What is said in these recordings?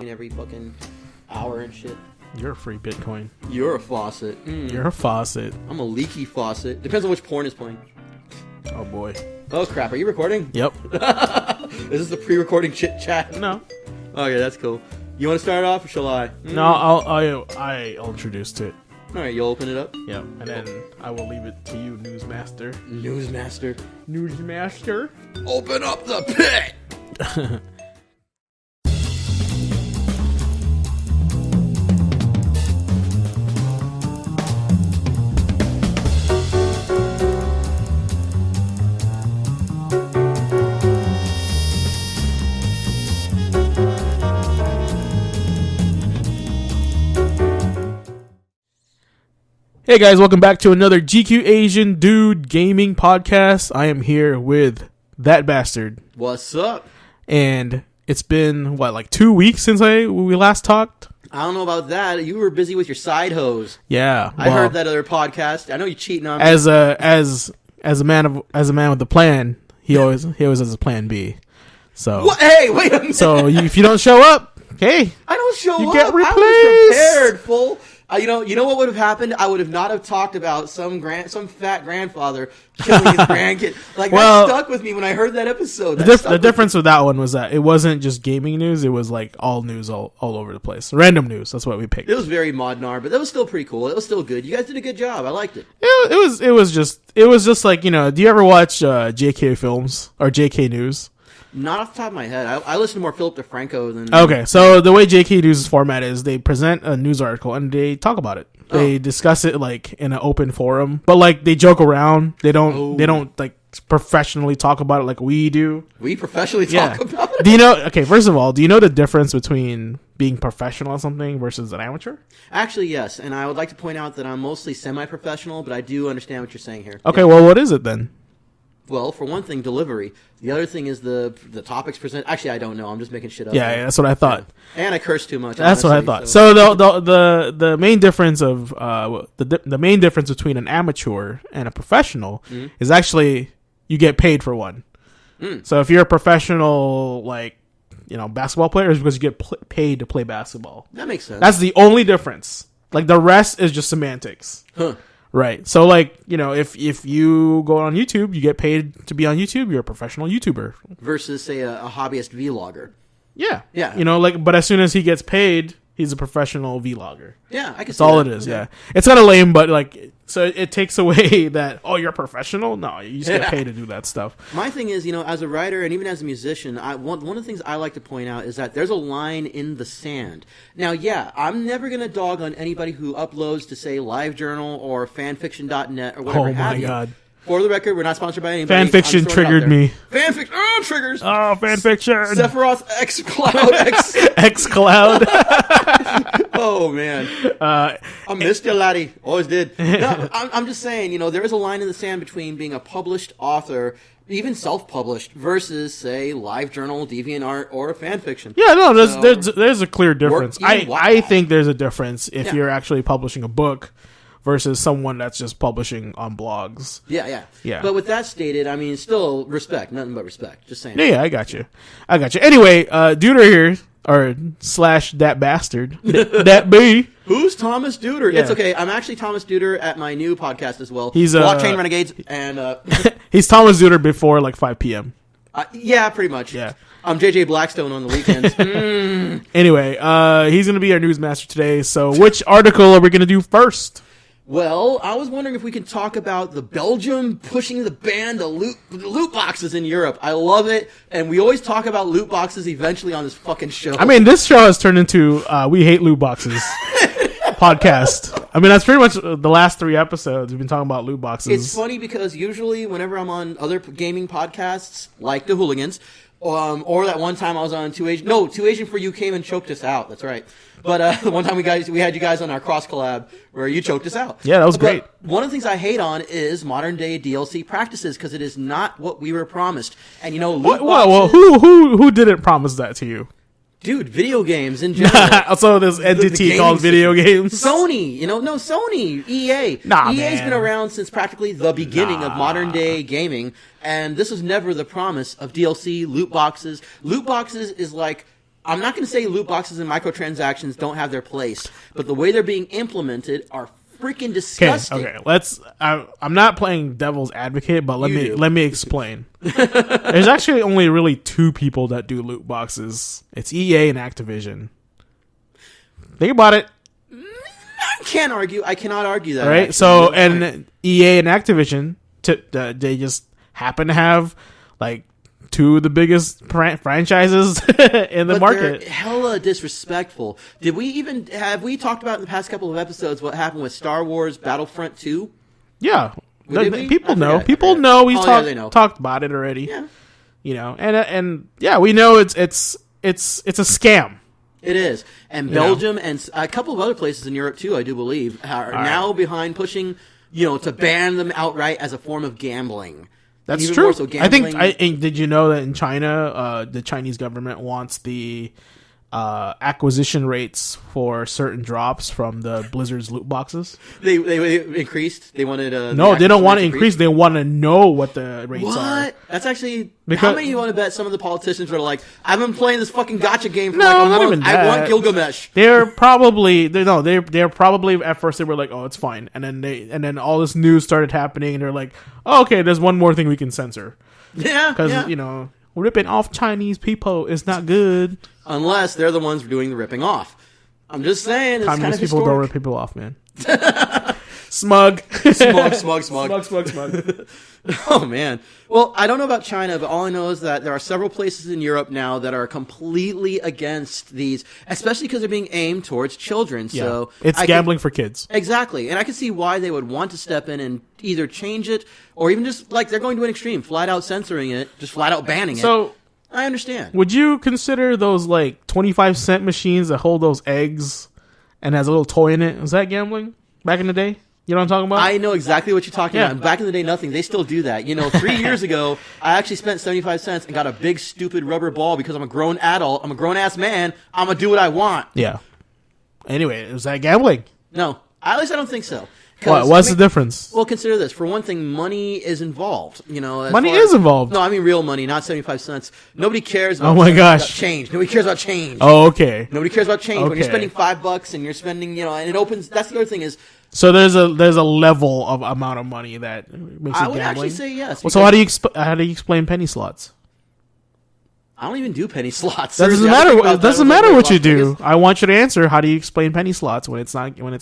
every fucking hour and shit. You're a free Bitcoin. You're a faucet. You're a faucet. I'm a leaky faucet. Depends on which porn is playing. Oh boy. Oh crap, are you recording? Yep. Is this the pre-recording chit chat? No. Okay, that's cool. You want to start off or shall I? No, I'll introduce to it. Alright, you'll open it up? Yep. And then I will leave it to you, Newsmaster. Newsmaster. Newsmaster. Open up the pit! Hey guys, welcome back to another GQAzndood Gaming podcast. I am here with ThatBastard. What's up? And it's been, like 2 weeks since we last talked? I don't know about that. You were busy with your side hose. Yeah. I heard that other podcast. I know you're cheating on me. As a man with a plan, he always has a plan B. So what? Hey, wait a minute. So if you don't show up, hey, I don't show up. You get replaced. I was prepared, fool. You know what would have happened? I would have not have talked about some fat grandfather killing his grandkid. That stuck with me when I heard that episode. The difference with that one was that it wasn't just gaming news; it was like all news, all over the place, random news. That's what we picked. It was very modern, but that was still pretty cool. It was still good. You guys did a good job. I liked it. It was just like, do you ever watch JK films or JK News? Not off the top of my head. I listen to more Philip DeFranco than... Okay, so the way JK News' format is, they present a news article and they talk about it. They discuss it like in an open forum, but like they joke around. They don't like professionally talk about it like we do. We professionally talk about it. Do you know? Okay, first of all, do you know the difference between being professional at something versus an amateur? Actually, yes, and I would like to point out that I'm mostly semi-professional, but I do understand what you're saying here. Okay, well, what is it then? Well, for one thing, delivery. The other thing is the topics presented. Actually, I don't know. I'm just making shit up. Yeah, that's what I thought. Yeah. And I curse too much. That's honestly, what I thought. So the main difference of the main difference between an amateur and a professional is actually you get paid for one. So if you're a professional, basketball player, it's because you get paid to play basketball. That makes sense. That's the only difference. Like the rest is just semantics. Huh. Right. So, if you go on YouTube, you get paid to be on YouTube, you're a professional YouTuber. Versus, say, a hobbyist vlogger. Yeah. Yeah. But as soon as he gets paid, he's a professional vlogger. Yeah, I can see That's all that. it is, yeah. It's kind of lame, but, so it takes away that, you're a professional? No, you just get paid to do that stuff. My thing is, as a writer and even as a musician, one of the things I like to point out is that there's a line in the sand. Now, yeah, I'm never going to dog on anybody who uploads to, say, LiveJournal or fanfiction.net or whatever have you. Oh, my God. For the record, we're not sponsored by anybody. Fanfiction triggered me. Fanfiction. Oh, triggers. Oh, fanfiction. Sephiroth xCloud. xCloud. Oh, man. I missed you, laddie. Always did. No, I'm just saying, there is a line in the sand between being a published author, even self-published, versus, say, LiveJournal, DeviantArt, or fanfiction. Yeah, no, there's a clear difference. I think there's a difference if you're actually publishing a book versus someone that's just publishing on blogs. Yeah. But with that stated, still respect. Nothing but respect. Just saying. Yeah, I got you. Anyway, Duder here, or / ThatBastard. That B. Who's Thomas Duder? Yeah. It's okay. I'm actually Thomas Duder at my new podcast as well. He's Blockchain Renegades, and he's Thomas Duder before 5 p.m. Yeah, pretty much. Yeah. I'm JJ Blackstone on the weekends. Anyway, he's going to be our newsmaster today. So which article are we going to do first? Well, I was wondering if we could talk about the Belgium pushing the ban to loot boxes in Europe. I love it, and we always talk about loot boxes eventually on this fucking show. This show has turned into We Hate Loot Boxes podcast. That's pretty much the last 3 episodes. We've been talking about loot boxes. It's funny because usually whenever I'm on other gaming podcasts, like the Hooligans, or that one time I was on Two Asian for You came and choked us out. That's right. But one time we had you guys on our cross collab where you choked us out. Yeah, that was great. One of the things I hate on is modern day DLC practices because it is not what we were promised. And loot boxes, well, who didn't promise that to you? Dude, video games in general. Also, this entity called video games. Sony, Sony, EA. EA's been around since practically the beginning of modern day gaming, and this was never the promise of DLC, loot boxes. Loot boxes is like I'm not going to say loot boxes and microtransactions don't have their place, but the way they're being implemented are freaking disgusting. Okay. I'm not playing devil's advocate, but let me explain. There's actually only really two people that do loot boxes. It's EA and Activision. Think about it. I can't argue. I cannot argue that. Right. So, and EA and Activision, they just happen to have like two of the biggest franchises in the market. They're hella disrespectful. Have we talked about in the past couple of episodes what happened with Star Wars Battlefront 2? Yeah. People know. People know. We talked about it already. Yeah. You know, and yeah, we know it's a scam. It is. And Belgium and a couple of other places in Europe too, I do believe, are now behind pushing, to ban them outright as a form of gambling. That's even true. More so gambling. Did you know that in China, the Chinese government wants the acquisition rates for certain drops from the Blizzard's loot boxes? They increased. They wanted no, they don't want to increase. They want to know what the rates are. What? That's actually how many you want to bet some of the politicians are like, I've been playing this fucking gacha game for not month. Even that. I want Gilgamesh. They're probably at first they were like, oh, it's fine, and then all this news started happening, and they're like, oh, okay, there's one more thing we can censor. Yeah, because ripping off Chinese people is not good. Unless they're the ones doing the ripping off. I'm just saying, it's Communist kind of people historic. don't rip people off, man. Smug. Smug. Oh, man. Well, I don't know about China, but all I know is that there are several places in Europe now that are completely against these, especially because they're being aimed towards children. Yeah. So it's gambling for kids. Exactly. And I can see why they would want to step in and either change it or even just, like, they're going to an extreme, flat out censoring it, just flat out banning it. So I understand. Would you consider those, like, 25-cent machines that hold those eggs and has a little toy in it? Was that gambling back in the day? You know what I'm talking about? I know exactly what you're talking about. And back in the day, nothing. They still do that. 3 years ago, I actually spent 75 cents and got a big, stupid rubber ball because I'm a grown adult. I'm a grown-ass man. I'm going to do what I want. Yeah. Anyway, was that gambling? No. At least I don't think so. What's the difference? Well, consider this. For one thing, money is involved. Money is involved. No, I mean real money, not 75 cents. Nobody cares about, about change. Nobody cares about change. Oh, okay. Nobody cares about change. Okay. When you're spending $5 and you're spending, and it opens, that's the other thing is, so there's a level of amount of money that makes it gambling. I would actually say yes. Well, so how do you explain penny slots? I don't even do penny slots. That doesn't matter. It doesn't matter what you do. I want you to answer. How do you explain penny slots when it's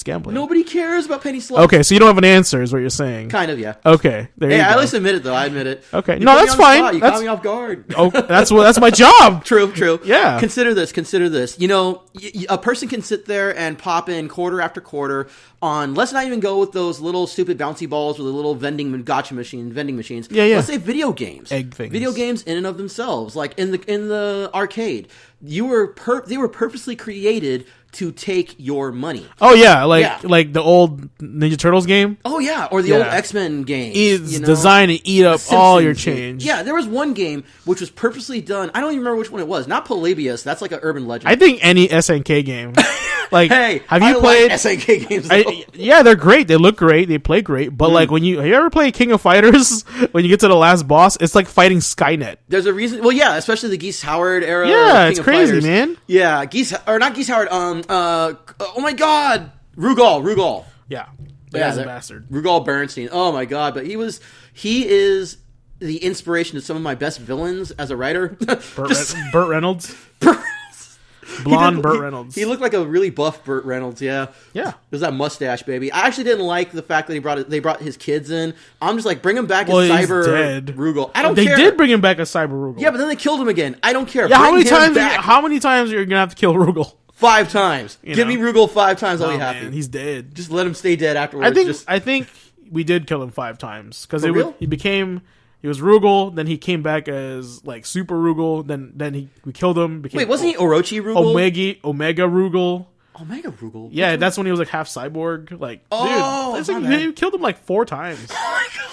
gambling? Nobody cares about penny slots. Okay, so you don't have an answer, is what you're saying. Kind of, yeah. Okay, there you go. I at least admit it, though. I admit it. Okay, no, that's fine. You caught me off guard. Oh, that's my job. True. Yeah. Consider this. A person can sit there and pop in quarter after quarter on. Let's not even go with those little stupid bouncy balls with the little vending machines. Yeah. Let's say video games. Egg things. Video games in and of themselves, like in the arcade, they were purposely created to take your money. Oh yeah, like the old Ninja Turtles game. Oh yeah, or the old X-Men game. It's designed to eat up all your change. Yeah, there was one game which was purposely done. I don't even remember which one it was. Not Polybius. That's like an urban legend. I think any SNK game. Like, hey, have you played SNK games? Yeah, they're great. They look great. They play great. But like, have you ever played King of Fighters? When you get to the last boss, it's like fighting Skynet. There's a reason. Well, yeah, especially the Geese Howard era. Yeah, it's crazy, man. Yeah, not Geese Howard. Oh my God, Rugal. Yeah, that's a bastard. Rugal Bernstein. Oh my God, but he is the inspiration to some of my best villains as a writer. Burt Reynolds. Blonde Burt Reynolds. He looked like a really buff Burt Reynolds, yeah. Yeah. It was that mustache, baby. I actually didn't like the fact that they brought his kids in. I'm just like, bring him back as Cyber Rugal. I don't care. They did bring him back as Cyber Rugal. Yeah, but then they killed him again. I don't care. Yeah, how many times are you going to have to kill Rugal? 5 times. Give me Rugal 5 times, I'll be happy. Man, he's dead. Just let him stay dead afterwards. I think we did kill him 5 times. Because he was Rugal, then he came back as like Super Rugal, then we killed him. Wait, wasn't he Orochi Rugal? Omega Rugal. Omega Rugal? Yeah, that's when he was like half cyborg. Like, dude, you killed him like 4 times. Oh my God.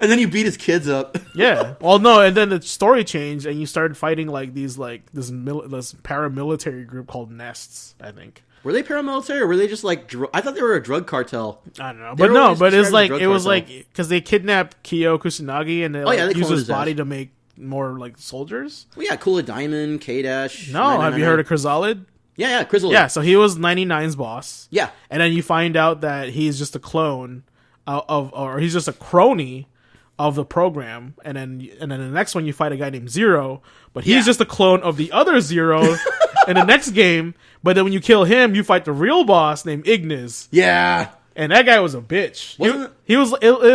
And then you beat his kids up. Yeah. Well, no, and then the story changed, and you started fighting like this paramilitary group called Nests, I think. Were they paramilitary or were they just like? I thought they were a drug cartel. I don't know, but it was like because they kidnapped Kyo Kusanagi and they used his body to make more like soldiers. Well, yeah, Kula Diamond, K-Dash. No, have you heard of Chrysalid? Yeah, Chrysalid. Yeah, so he was 99's boss. Yeah. And then you find out that he's just a clone or he's just a crony of the program. And then the next one you fight a guy named Zero, but he's just a clone of the other Zero in the next game. But then when you kill him, you fight the real boss named Ignis. Yeah. And that guy was a bitch. It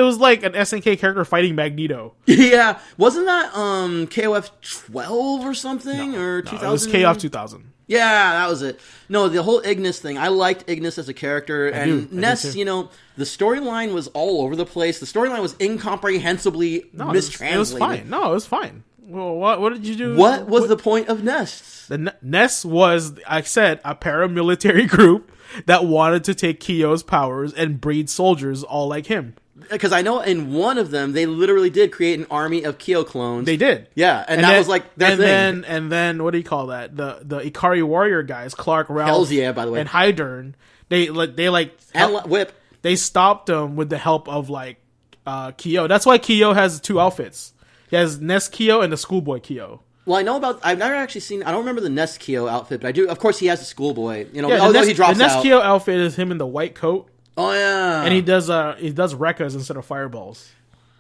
was like an SNK character fighting Magneto. Yeah. Wasn't that KOF 12 or something? Or 2000? It was KOF 2000. Yeah, that was it. No, the whole Ignis thing. I liked Ignis as a character. And Ness, you know, the storyline was all over the place. The storyline was incomprehensibly mistranslated. It was fine. No, it was fine. Well, what did you do? What was the point of Ness? Ness was, I said, a paramilitary group that wanted to take Kyo's powers and breed soldiers all like him. Because I know in one of them, they literally did create an army of Kyo clones. They did. Yeah, and that was like their thing. And then, what do you call that? The Ikari Warrior guys, Clark, Ralph, Hells yeah, by the way. and Hydern, Whip. They stopped them with the help of like Kyo. That's why Kyo has two outfits. He has Ness Kyo and the Schoolboy Kyo. Well, I've never actually seen, I don't remember the Ness Kyo outfit, but I do, of course he has the Schoolboy. You know, although he drops out. The Ness Kyo outfit is him in the white coat. Oh yeah. And he does Rekkas instead of fireballs.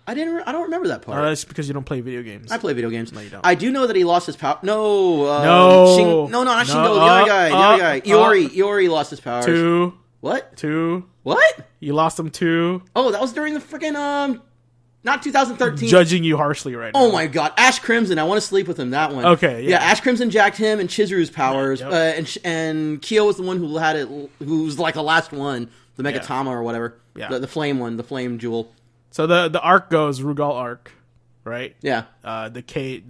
I don't remember that part. That's because you don't play video games. I play video games. No, you don't. I do know that he lost his power. No. No. Not Shingo. The other guy. Iori lost his powers. 2. What? 2. What? You lost him 2. Oh, that was during the freaking not 2013. Judging you harshly right now. Oh my god, Ash Crimson! I want to sleep with him. That one. Okay, yeah. Ash Crimson jacked him and Chizuru's powers, Yep. And Kyo was the one who had it, who was like the last one, the Megatama or whatever. Yeah. The flame one, the flame jewel. So the arc goes Rugal arc, right? Yeah. The K-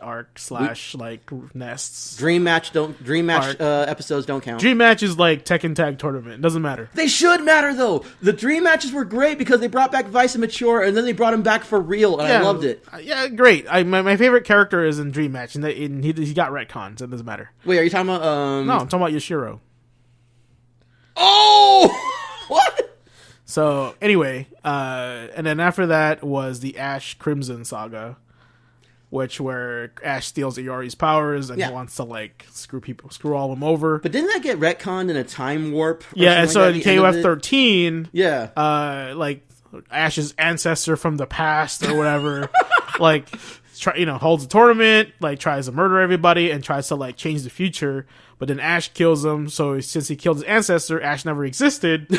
arc / like nests. Dream match episodes don't count. Dream match is like Tekken Tag Tournament. It doesn't matter. They should matter though. The dream matches were great because they brought back Vice and Mature, and then they brought him back for real, and I loved it. Yeah, great. My favorite character is in Dream Match, and he got retcons. It doesn't matter. Wait, are you talking about? No, I'm talking about Yashiro. Oh, what? So anyway, and then after that was the Ash Crimson saga, where Ash steals Iori's powers and he wants to like screw all of them over. But didn't that get retconned in a time warp? Yeah, and so in KOF 13, like Ash's ancestor from the past or whatever, like holds a tournament, like tries to murder everybody and tries to like change the future. But then Ash kills him, so since he killed his ancestor, Ash never existed.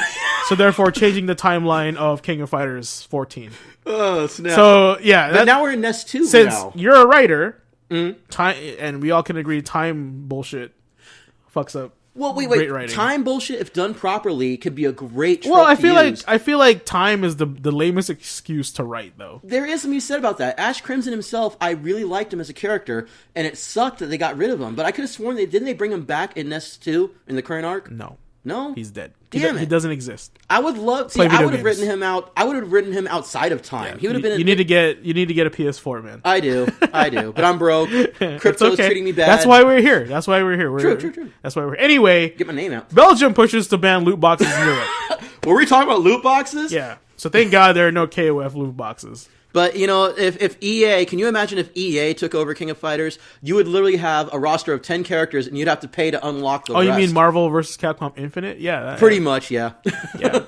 So therefore, changing the timeline of King of Fighters 14. Oh, snap. So, yeah. But now we're in Nest 2 since now. You're a writer, time, and we all can agree time bullshit fucks up. Well, wait. Great writing. Time bullshit, if done properly, could be a great trope Well, I to feel like time is the lamest excuse to write, though. There is something said about that. Ash Crimson himself, I really liked him as a character, and it sucked that they got rid of him. But I could have sworn didn't they bring him back in Nest 2 in the current arc? No, he's dead. Damn it. He doesn't exist. I would love. See, I would have written him out. I would have written him outside of time. Yeah. He would have been. You need to get a PS4, man. I do, but I'm broke. Crypto's treating me bad. That's why we're here. True. That's why we're here. Anyway, get my name out. Belgium pushes to ban loot boxes in Europe. Were we talking about loot boxes? Yeah. So thank God there are no KOF loot boxes. But, if EA, can you imagine if EA took over King of Fighters? You would literally have a roster of 10 characters, and you'd have to pay to unlock the rest. Oh, you mean Marvel vs. Capcom Infinite? Yeah. Pretty much, yeah. Yeah.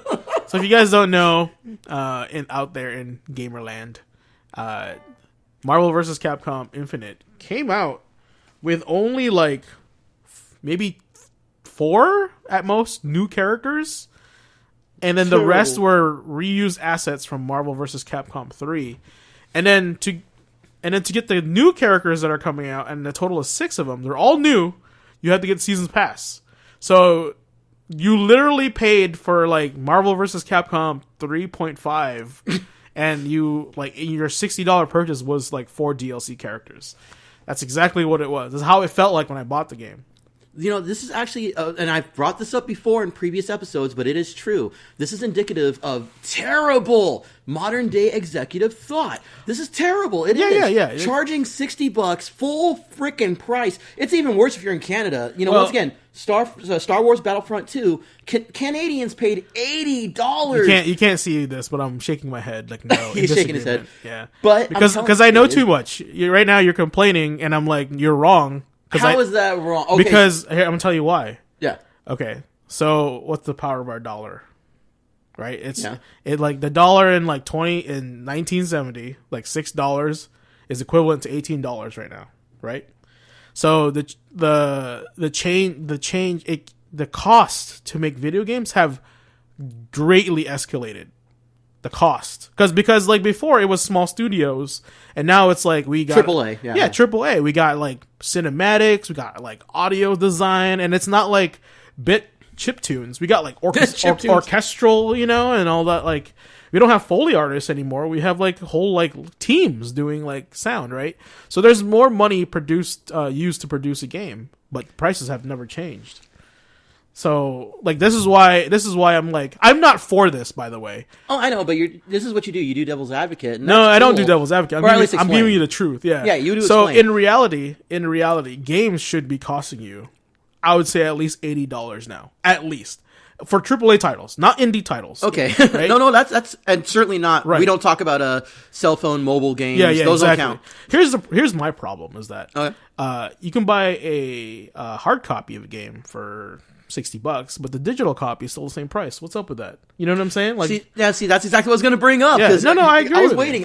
So if you guys don't know, out there in Gamerland, Marvel vs. Capcom Infinite came out with only, like, maybe 4, at most, new characters. And then the rest were reused assets from Marvel vs. Capcom 3. And then to get the new characters that are coming out, and a total of 6 of them, they're all new, you have to get Seasons Pass. So you literally paid for like Marvel vs. Capcom 3.5 and you like your $60 purchase was like 4 DLC characters. That's exactly what it was. That's how it felt like when I bought the game. this is actually, and I've brought this up before in previous episodes, but it is true. This is indicative of terrible modern day executive thought. This is terrible. It is. Yeah. Charging $60 full freaking price. It's even worse if you're in Canada. Once again, Star Wars Battlefront 2, Canadians paid $80. You can't see this, but I'm shaking my head like no. He's shaking his head. Yeah, but because I know too much. Right now you're complaining, and I'm like, you're wrong. How is that wrong? Okay. Because here, I'm gonna tell you why. Yeah. Okay. So what's the power of our dollar? Right. It like the dollar in like 1970, like $6 is equivalent to $18 right now. Right. So the cost to make video games have greatly escalated. The cost, because like before it was small studios, and now it's like we got AAA, AAA. We got like cinematics, we got like audio design, and it's not like bit chip tunes. We got like orchestral, and all that. Like we don't have Foley artists anymore. We have like whole like teams doing like sound, right? So there's more money used to produce a game, but prices have never changed. So, like, this is why I'm like, I'm not for this, by the way. Oh, I know, but this is what you do. You do devil's advocate. And no, I don't do devil's advocate. I'm giving you the truth. Yeah. Yeah, you do. So explain. in reality, games should be costing you, I would say, at least $80 now, at least for AAA titles, not indie titles. Okay. Right? No, that's and certainly not. Right. We don't talk about cell phone, mobile games. Yeah, those exactly. don't count. Here's my problem is that Okay. You can buy a hard copy of a game for $60, but the digital copy is still the same price. What's up with that? You know what I'm saying? Like, that's exactly what I was going to bring up. Yeah, I agree. I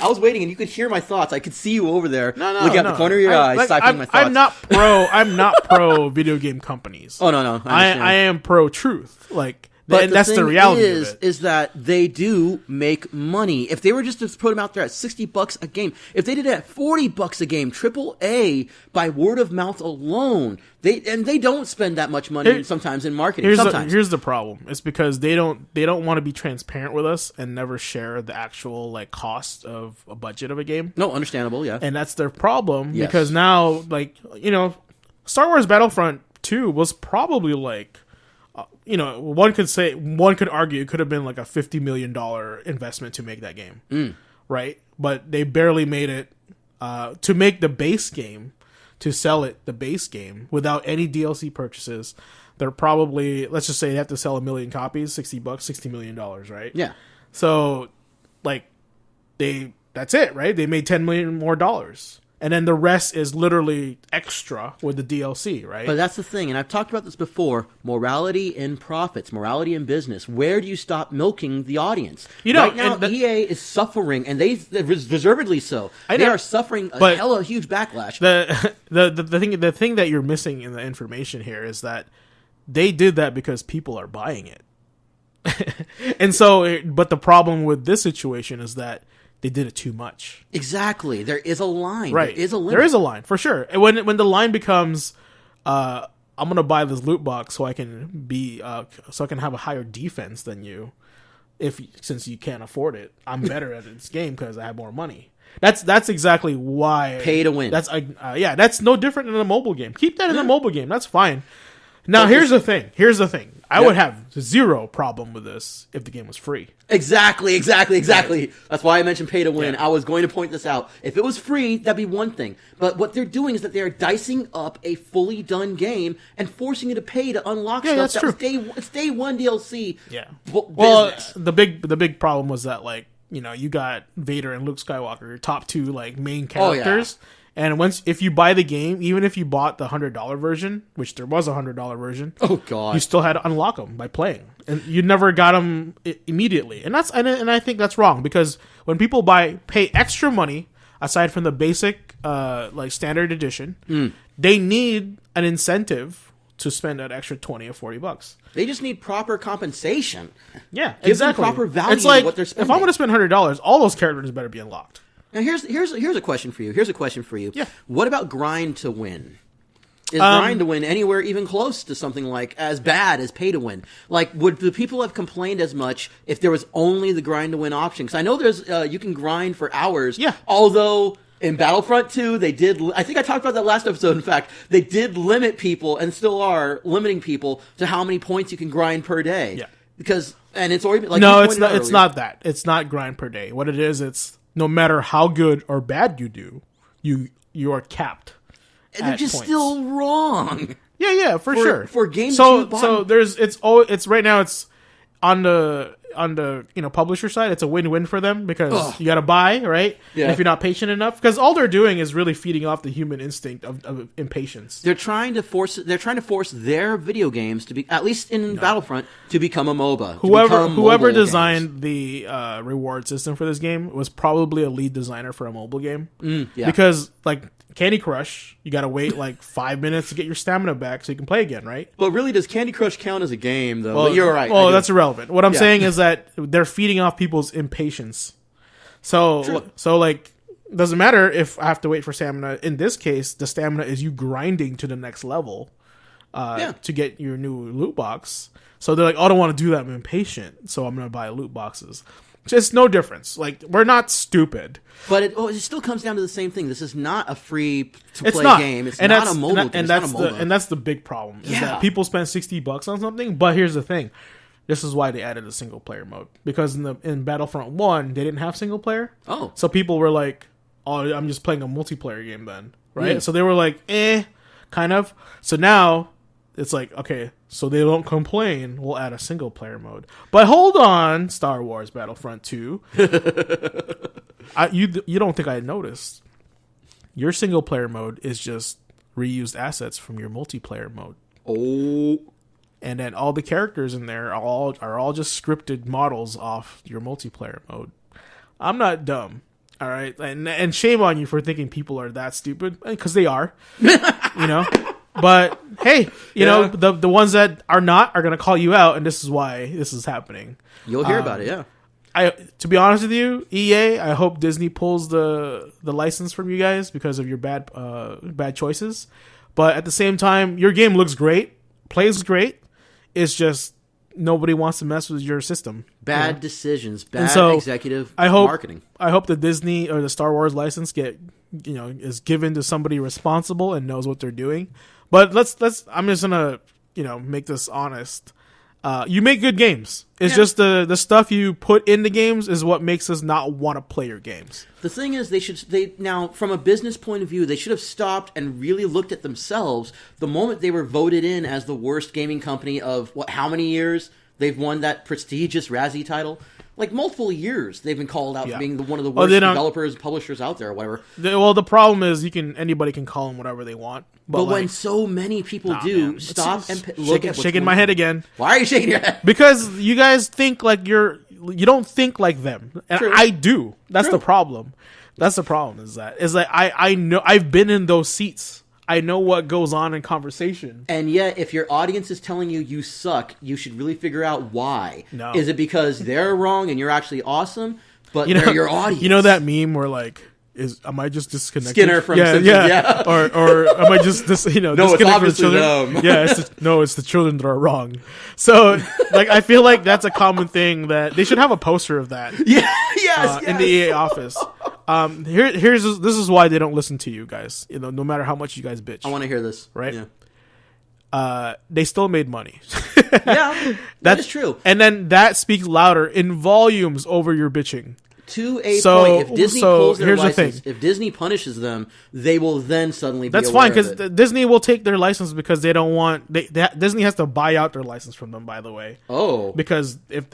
was waiting, and you could hear my thoughts. I could see you over there, looking at the corner of your eye, like, siphoning my thoughts. I'm not pro video game companies. Oh no, I am pro truth. Like, but that's the reality of it. Is that they do make money. If they were just to put them out there at $60 a game, if they did it at $40 a game, AAA by word of mouth alone, they don't spend that much money sometimes in marketing. Here's the problem. It's because they don't want to be transparent with us and never share the actual like cost of a budget of a game. No, understandable, yeah. And that's their problem because now, like, Star Wars Battlefront 2 was probably like, one could argue it could have been like a $50 million investment to make that game, right? But they barely made it to make the base game, to sell it the base game without any DLC purchases. They're probably, let's just say they have to sell 1 million copies, $60, $60 million, right? Yeah. So, like, that's it, right? They made $10 million more. And then the rest is literally extra with the DLC, right? But that's the thing, and I've talked about this before, morality in profits, morality in business. Where do you stop milking the audience? Right now, EA is suffering, and they deservedly so. They are suffering a hella huge backlash. The thing that you're missing in the information here is that they did that because people are buying it. And so, but the problem with this situation is that they did it too much. Exactly. There is a line. Right. There is a limit. There is a line, for sure. And when the line becomes, I'm going to buy this loot box so I can have a higher defense than you, since you can't afford it. I'm better at this game because I have more money. That's exactly why. Pay to win. That's no different than a mobile game. Keep that in a mobile game. That's fine. Now, here's the thing. I would have zero problem with this if the game was free. Exactly. That's why I mentioned pay to win. Yeah. I was going to point this out. If it was free, that'd be one thing. But what they're doing is that they're dicing up a fully done game and forcing you to pay to unlock stuff. That's true. It's day one DLC. Yeah. Well, the big problem was that, like, you got Vader and Luke Skywalker, your top two like main characters. Oh, yeah. And if you buy the game, even if you bought the $100 version, which there was a $100 version, oh god, you still had to unlock them by playing, and you never got them immediately. And I think that's wrong, because when people pay extra money aside from the basic like standard edition, they need an incentive to spend that extra $20 or $40. They just need proper compensation. Yeah, Give them proper value. It's like, to what they're spending. If I'm going to spend $100, all those characters better be unlocked. Now here's a question for you. Yeah. What about grind to win? Is grind to win anywhere even close to something like as bad as pay to win? Like, would the people have complained as much if there was only the grind to win option? Because I know there's you can grind for hours. Yeah. Although In Battlefront 2, they did. I think I talked about that last episode. In fact, they did limit people, and still are limiting people to how many points you can grind per day. Yeah. Because it's already like no, it's not. It's not that. It's not grind per day. What it is, it's no matter how good or bad you do, you are capped. And they're just still wrong. Yeah, for sure. For games, so it's right now it's on the publisher side, it's a win-win for them because you got to buy, right? Yeah. And if you're not patient enough, because all they're doing is really feeding off the human instinct of impatience. They're trying to force their video games to be, at least in Battlefront, to become a MOBA. Whoever designed the reward system for this game was probably a lead designer for a mobile game. Because like Candy Crush, you gotta wait like 5 minutes to get your stamina back so you can play again, right? But really, does Candy Crush count as a game, though? Well, but you're right. Well, that's irrelevant. What I'm saying is that they're feeding off people's impatience. So like, doesn't matter if I have to wait for stamina. In this case, the stamina is you grinding to the next level to get your new loot box. So they're like, oh, I don't want to do that. I'm impatient, so I'm gonna buy loot boxes. It's no difference. Like, we're not stupid. But it still comes down to the same thing. This is not a free-to-play game. It's not a mobile game. And that's the big problem. Is that people spend $60 on something, but here's the thing. This is why they added a single-player mode. Because in Battlefront 1, they didn't have single-player. Oh. So people were like, oh, I'm just playing a multiplayer game then. Right? So they were like, kind of. So now, it's like, okay, so they don't complain, we'll add a single-player mode. But hold on, Star Wars Battlefront 2. You don't think I noticed. Your single-player mode is just reused assets from your multiplayer mode. Oh. And then all the characters in there are all just scripted models off your multiplayer mode. I'm not dumb, all right? And shame on you for thinking people are that stupid, because they are, But hey, you know, the ones that are not are going to call you out, and this is why this is happening. You'll hear about it, yeah. To be honest with you, EA, I hope Disney pulls the license from you guys because of your bad choices. But at the same time, your game looks great, plays great. It's just nobody wants to mess with your system. Bad decisions, bad executive marketing. I hope the Disney or the Star Wars license is given to somebody responsible and knows what they're doing. But let's I'm just gonna make this honest. You make good games. It's just the stuff you put in the games is what makes us not want to play your games. The thing is, now from a business point of view, they should have stopped and really looked at themselves the moment they were voted in as the worst gaming company of how many years they've won that prestigious Razzie title. Like multiple years, they've been called out for being one of the worst developers, publishers out there, or whatever. The problem is anybody can call them whatever they want. But when so many people stop and look at shaking my head again. Why are you shaking your head? Because you guys think like you don't think like them, and True. I do. That's True. The problem. That's the problem. Is that I know I've been in those seats. I know what goes on in conversation. And yet, if your audience is telling you suck, you should really figure out why. No. Is it because they're wrong and you're actually awesome, but they're your audience? You know that meme where am I just disconnected? Skinner from Simpsons, yeah. Or am I just no, disconnected it's obviously from the children? them. Yeah, it's the children that are wrong. So, I feel like that's a common thing that they should have a poster of that. Yes. In the EA office. This is why they don't listen to you guys. No matter how much you guys bitch. I want to hear this. Right? Yeah. They still made money. Yeah, that is true. And then that speaks louder in volumes over your bitching. To a point, if Disney pulls their license, if Disney punishes them, they will then suddenly be That's aware fine, because Disney will take their license because they don't want... Disney has to buy out their license from them, by the way. Oh. Because if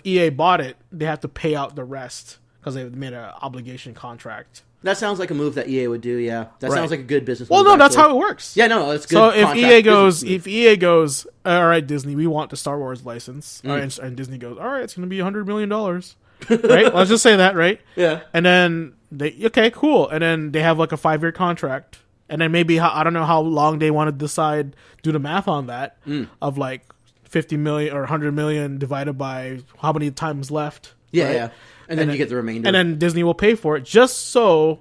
EA bought it, they have to pay out the rest because they made an obligation contract. That sounds like a move that EA would do, yeah. That sounds like a good business move. Well, no, that's how it works. Yeah, no, it's good. So if EA goes, all right, Disney, we want the Star Wars license, and Disney goes, all right, it's going to be $100 million. Right? Let's just say that, right? Yeah. And then okay, cool. And then they have like a 5-year contract. And then maybe, I don't know how long they want to do the math on that, of like 50 million or 100 million divided by how many times left. Yeah, right? yeah. And then you get the remainder. And then Disney will pay for it just so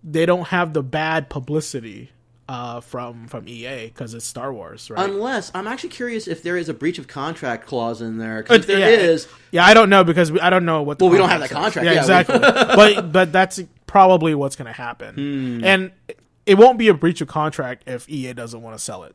they don't have the bad publicity from EA because it's Star Wars, right? Unless, I'm actually curious if there is a breach of contract clause in there. Because if there is... Yeah, I don't know because I don't know what the we don't have that contract. Yeah, exactly. but probably what's going to happen. And it won't be a breach of contract if EA doesn't want to sell it.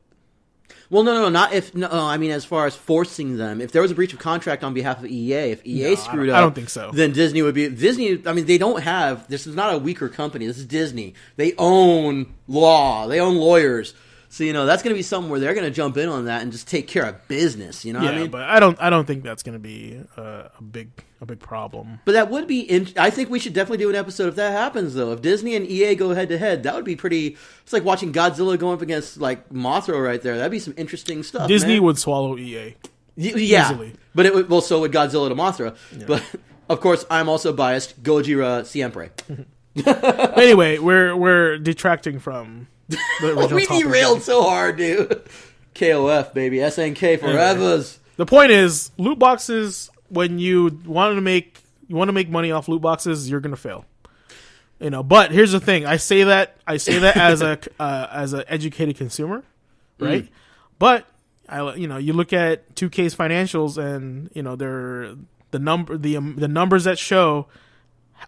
Well, no, not if. No, I mean, as far as forcing them, if there was a breach of contract on behalf of EA, if EA screwed up, I don't think so. Then Disney would be Disney. I mean, they don't have. This is not a weaker company. This is Disney. They own law. They own lawyers. So that's going to be something where they're going to jump in on that and just take care of business. You know what I mean? But I don't think that's going to be a big problem. But that would be. I think we should definitely do an episode if that happens, though. If Disney and EA go head to head, that would be pretty. It's like watching Godzilla going up against like Mothra right there. That'd be some interesting stuff. Disney would swallow EA. Yeah, easily. But it would. Well, so would Godzilla to Mothra. Yeah. But of course, I'm also biased. Gojira siempre. Anyway, we're detracting from. We derailed so hard, dude. KOF, baby. SNK forevers. The point is, loot boxes, when you want to make money off loot boxes, you're going to fail. But here's the thing. I say that as an educated consumer, right? But you look at 2K's financials and, they're the numbers that show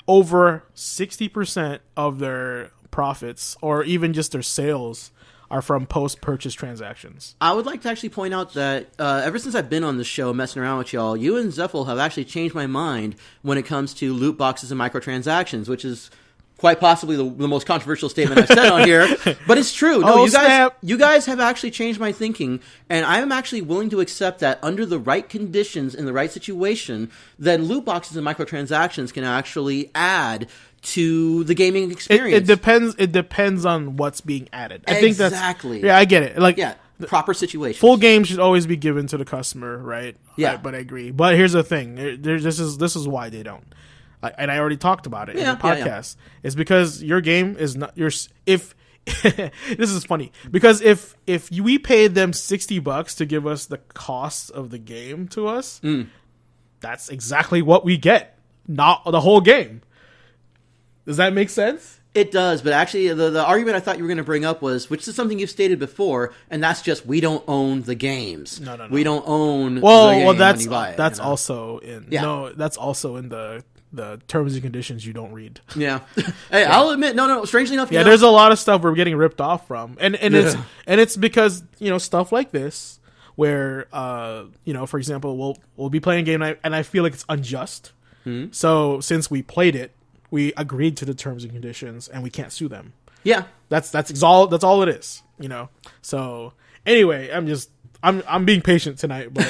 over 60% of their profits or even just their sales are from post-purchase transactions. I would like to actually point out that ever since I've been on the show messing around with y'all, you and Zeffel have actually changed my mind when it comes to loot boxes and microtransactions, which is quite possibly the most controversial statement I've said on here. But it's true. No, you guys have actually changed my thinking, and I am actually willing to accept that under the right conditions, in the right situation, then loot boxes and microtransactions can actually add to the gaming experience. It depends on what's being added. I think that's exactly. Yeah, I get it. Like proper situation. Full game should always be given to the customer, right? Yeah, but I agree. But here's the thing. This is why they don't. And I already talked about it in the podcast. Yeah. It's because your game is not your. If this is funny because if we paid them $60 to give us the cost of the game to us, that's exactly what we get. Not the whole game. Does that make sense? It does, but actually the argument I thought you were going to bring up was, which is something you've stated before, and that's just we don't own the games. No. We don't own the game when you buy it. That's also in that's also in the terms and conditions you don't read. Yeah. Hey, I'll admit, no, strangely enough, there's a lot of stuff we're getting ripped off from. And it's because, stuff like this where for example, we'll be playing a game and I feel like it's unjust. So since we played it, we agreed to the terms and conditions, and we can't sue them. Yeah, that's all it is. So anyway, I'm being patient tonight, but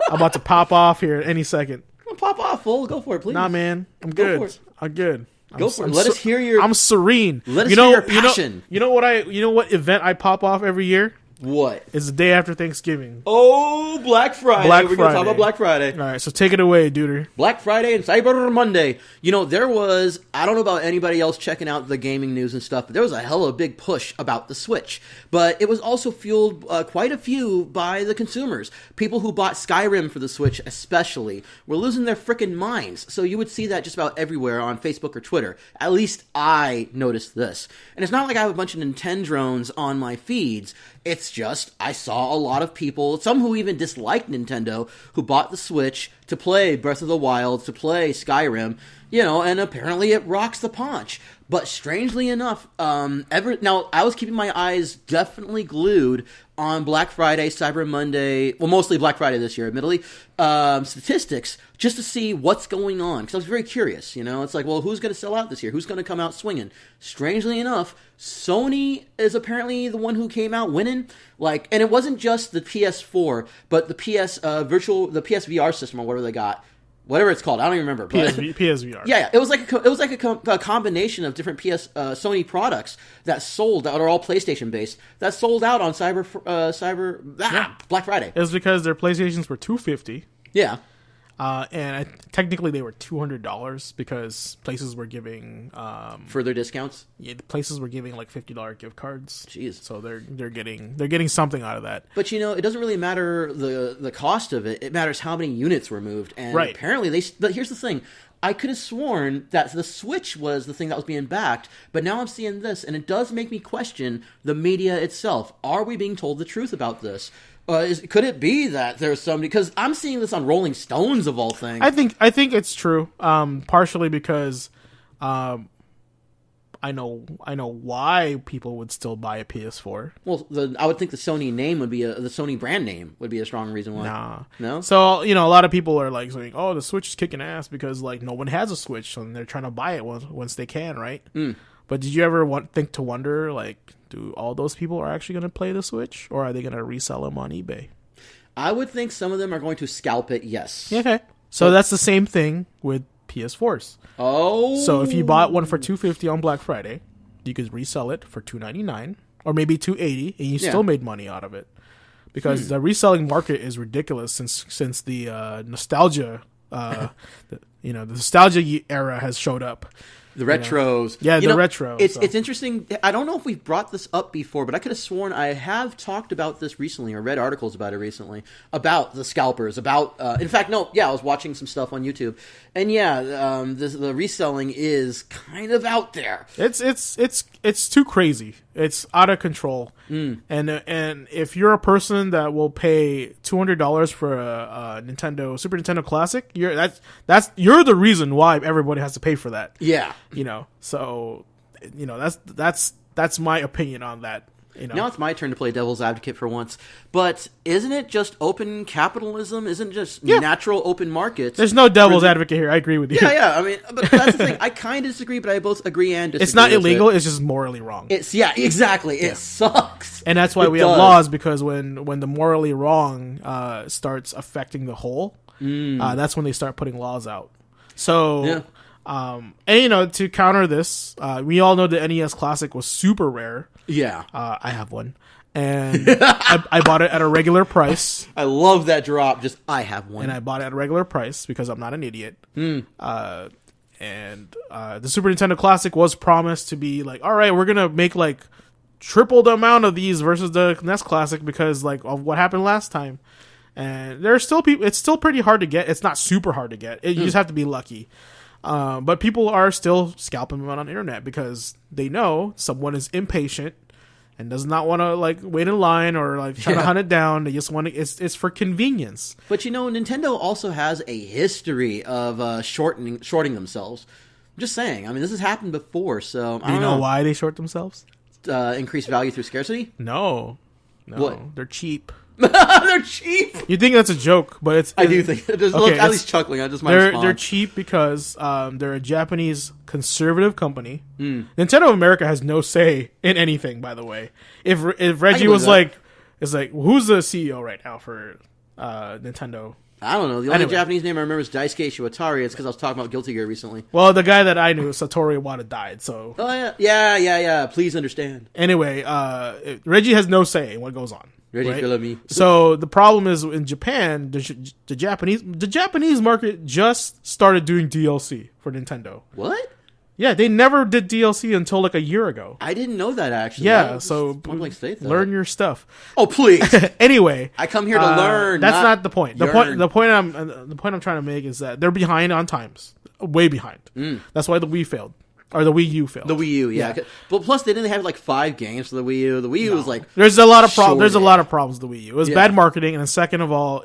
I'm about to pop off here any second. Pop off, fool. Go for it, please. Nah, man, I'm good. I'm good. Go for it. Let us hear your. I'm serene. Let us hear your passion. You know what event I pop off every year? What? It's the day after Thanksgiving. Oh, Black Friday. We're going to talk about Black Friday. All right, so take it away, Duder. Black Friday and Cyber Monday. There was, I don't know about anybody else checking out the gaming news and stuff, but there was a hella big push about the Switch. But it was also fueled quite a few by the consumers. People who bought Skyrim for the Switch especially were losing their freaking minds. So you would see that just about everywhere on Facebook or Twitter. At least I noticed this. And it's not like I have a bunch of Nintendrones on my feeds. It's just, I saw a lot of people, some who even disliked Nintendo, who bought the Switch to play Breath of the Wild, to play Skyrim, and apparently it rocks the paunch. But strangely enough, now I was keeping my eyes definitely glued on Black Friday, Cyber Monday, well, mostly Black Friday this year, admittedly, statistics, just to see what's going on. Because I was very curious, It's like, well, who's going to sell out this year? Who's going to come out swinging? Strangely enough, Sony is apparently the one who came out winning. And it wasn't just the PS4, but the the PSVR system or whatever they got. Whatever it's called, I don't even remember. PSVR. Yeah, it was like a combination of different Sony products that sold that are all PlayStation based that sold out on Black Friday. It was because their PlayStations were $250. Yeah. And technically they were $200 because places were giving further discounts. Yeah, places were giving like $50 gift cards. Jeez, so they're getting something out of that. But it doesn't really matter the cost of it. It matters how many units were moved. And right. Apparently But here's the thing. I could have sworn that the Switch was the thing that was being backed, but now I'm seeing this, and it does make me question the media itself. Are we being told the truth about this? Could it be that there's somebody? Because I'm seeing this on Rolling Stones of all things. I think it's true. Partially because I know why people would still buy a PS4. Well, I would think the Sony name would be the Sony brand name would be a strong reason why. Nah. No? So, a lot of people are like saying, oh, the Switch is kicking ass because like no one has a Switch, and they're trying to buy it once they can, right? But did you ever think to wonder, like, do all those people are actually going to play the Switch, or are they going to resell them on eBay? I would think some of them are going to scalp it, yes. Okay. So that's the same thing with PS4s. Oh. So if you bought one for $250 on Black Friday, you could resell it for $299 or maybe $280, and you still made money out of it. Because the reselling market is ridiculous since the nostalgia, the nostalgia era has showed up. The retros. Yeah, the retro. It's interesting. I don't know if we've brought this up before, but I could have sworn I have talked about this recently or read articles about it recently, about the scalpers, about... in fact, no, yeah, I was watching some stuff on YouTube. And the reselling is kind of out there. It's too crazy. It's out of control. And if you're a person that will pay $200 for a Super Nintendo Classic, you're the reason why everybody has to pay for that. Yeah. So that's my opinion on that. Now it's my turn to play devil's advocate for once. But isn't it just open capitalism? Isn't it just natural open markets? There's no devil's advocate here. I agree with you. Yeah. I mean, but that's the thing. I kind of disagree, but I both agree and disagree. It's not illegal. It's just morally wrong. Exactly. It sucks. And that's why we have laws, because when the morally wrong starts affecting the whole, that's when they start putting laws out. So, to counter this, we all know the NES Classic was super rare. Yeah. I have one. And I bought it at a regular price. I love that drop. Just, I have one. And I bought it at a regular price because I'm not an idiot. And the Super Nintendo Classic was promised to be like, all right, we're going to make like triple the amount of these versus the NES Classic because like of what happened last time. And there are still people, it's still pretty hard to get. It's not super hard to get. You just have to be lucky. But people are still scalping them on the internet because they know someone is impatient and does not want to like wait in line or like try to hunt it down. They just want to. It's for convenience. But Nintendo also has a history of shorting themselves. I'm just saying. I mean, this has happened before. So Do you know why they short themselves? Increase value through scarcity. No, what? They're cheap. They're cheap. You think that's a joke, but it's. I do think. Look, at least chuckling. I just my response. They're cheap because they're a Japanese conservative company. Nintendo of America has no say in anything. By the way, if Reggie was like, it's like, who's the CEO right now for Nintendo? I don't know. The only Japanese name I remember is Daisuke Iwatari. It's because I was talking about Guilty Gear recently. Well, the guy that I knew, Satoru Iwata, died. So. Oh yeah. Please understand. Anyway, Reggie has no say in what goes on. Right? So the problem is in Japan, the Japanese market just started doing DLC for Nintendo. What? Yeah, they never did DLC until like a year ago. I didn't know that actually. Yeah, so learn your stuff. Oh please. Anyway, I come here to learn. That's not the point. The point I'm trying to make is that they're behind on times, way behind. That's why the Wii failed. Or the Wii U failed. The Wii U, yeah. But plus, they didn't have like 5 games for the Wii U. The Wii U was like there's a lot of problems. There's a lot of problems with the Wii U. It was bad marketing, and second of all,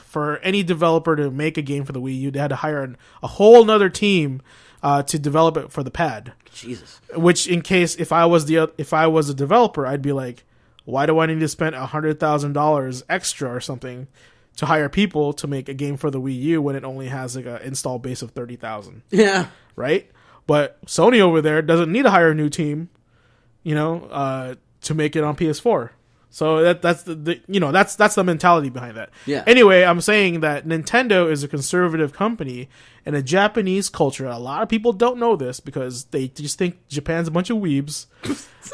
for any developer to make a game for the Wii U, they had to hire a whole nother team to develop it for the pad. Jesus. Which, in case if I was a developer, I'd be like, why do I need to spend $100,000 extra or something to hire people to make a game for the Wii U when it only has like an install base of 30,000? Yeah. Right. But Sony over there doesn't need to hire a new team, to make it on PS4. So that's that's the mentality behind that. Yeah. Anyway, I'm saying that Nintendo is a conservative company, and a Japanese culture. A lot of people don't know this because they just think Japan's a bunch of weebs.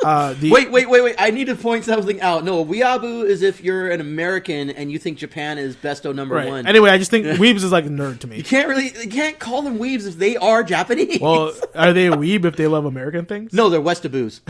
Wait! I need to point something out. No, a weeaboo is if you're an American and you think Japan is besto number one. Anyway, I just think weebs is like a nerd to me. You can't call them weebs if they are Japanese. Well, are they a weeb if they love American things? No, they're Westaboos.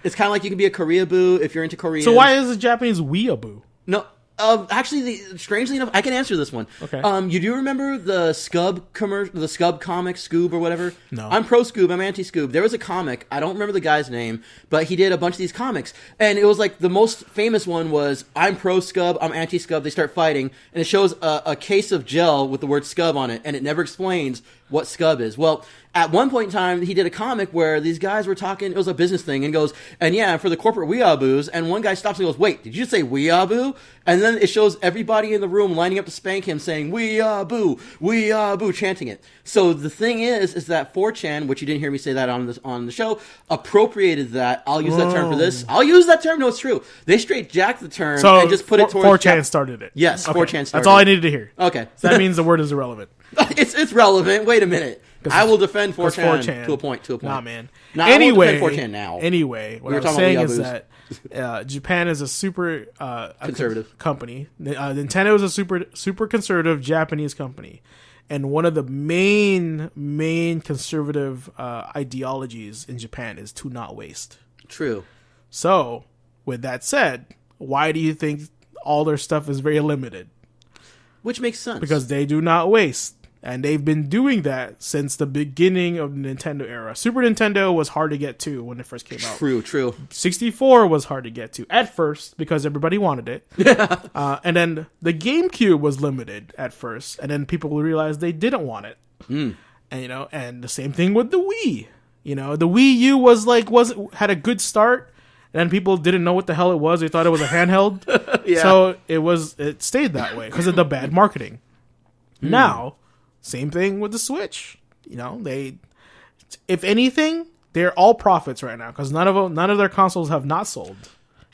It's kind of like you can be a Koreaboo if you're into Korean. So why is a Japanese weeaboo? No. Actually, strangely enough, I can answer this one. Okay. You do remember the Scub commercial, the Scub comic, Scoob or whatever? No. I'm pro Scoob. I'm anti Scoob. There was a comic. I don't remember the guy's name, but he did a bunch of these comics, and it was like the most famous one was I'm pro Scub. I'm anti Scub. They start fighting, and it shows a case of gel with the word Scub on it, and it never explains what scub is. Well, at one point in time, he did a comic where these guys were talking, it was a business thing, and goes, and yeah, for the corporate weeaboos, and one guy stops and goes, wait, did you say weeaboo? And then it shows everybody in the room lining up to spank him saying, weeaboo, chanting it. So the thing is that 4chan, which you didn't hear me say that on the show, appropriated that. I'll use that term for this. I'll use that term. No, it's true. They straight jacked the term and just put it towards 4chan started it. Yes, okay. 4chan started it. That's all I needed to hear. Okay. So that means the word is irrelevant. It's relevant. Wait a minute. I will defend 4chan to a point. Nah, man. Anyway, I won't defend 4chan now. Anyway, what I'm saying is that Japan is a super conservative company. Nintendo is a super conservative Japanese company, and one of the main conservative ideologies in Japan is to not waste. True. So, with that said, why do you think all their stuff is very limited? Which makes sense. Because they do not waste. And they've been doing that since the beginning of the Nintendo era. Super Nintendo was hard to get to when it first came out. True. 64 was hard to get to at first because everybody wanted it. And then the GameCube was limited at first. And then people realized they didn't want it. And and the same thing with the Wii. The Wii U had a good start. And then people didn't know what the hell it was. They thought it was a handheld. So it stayed that way because of the bad marketing. Now, same thing with the Switch. If anything, they're all profits right now because none of their consoles have not sold.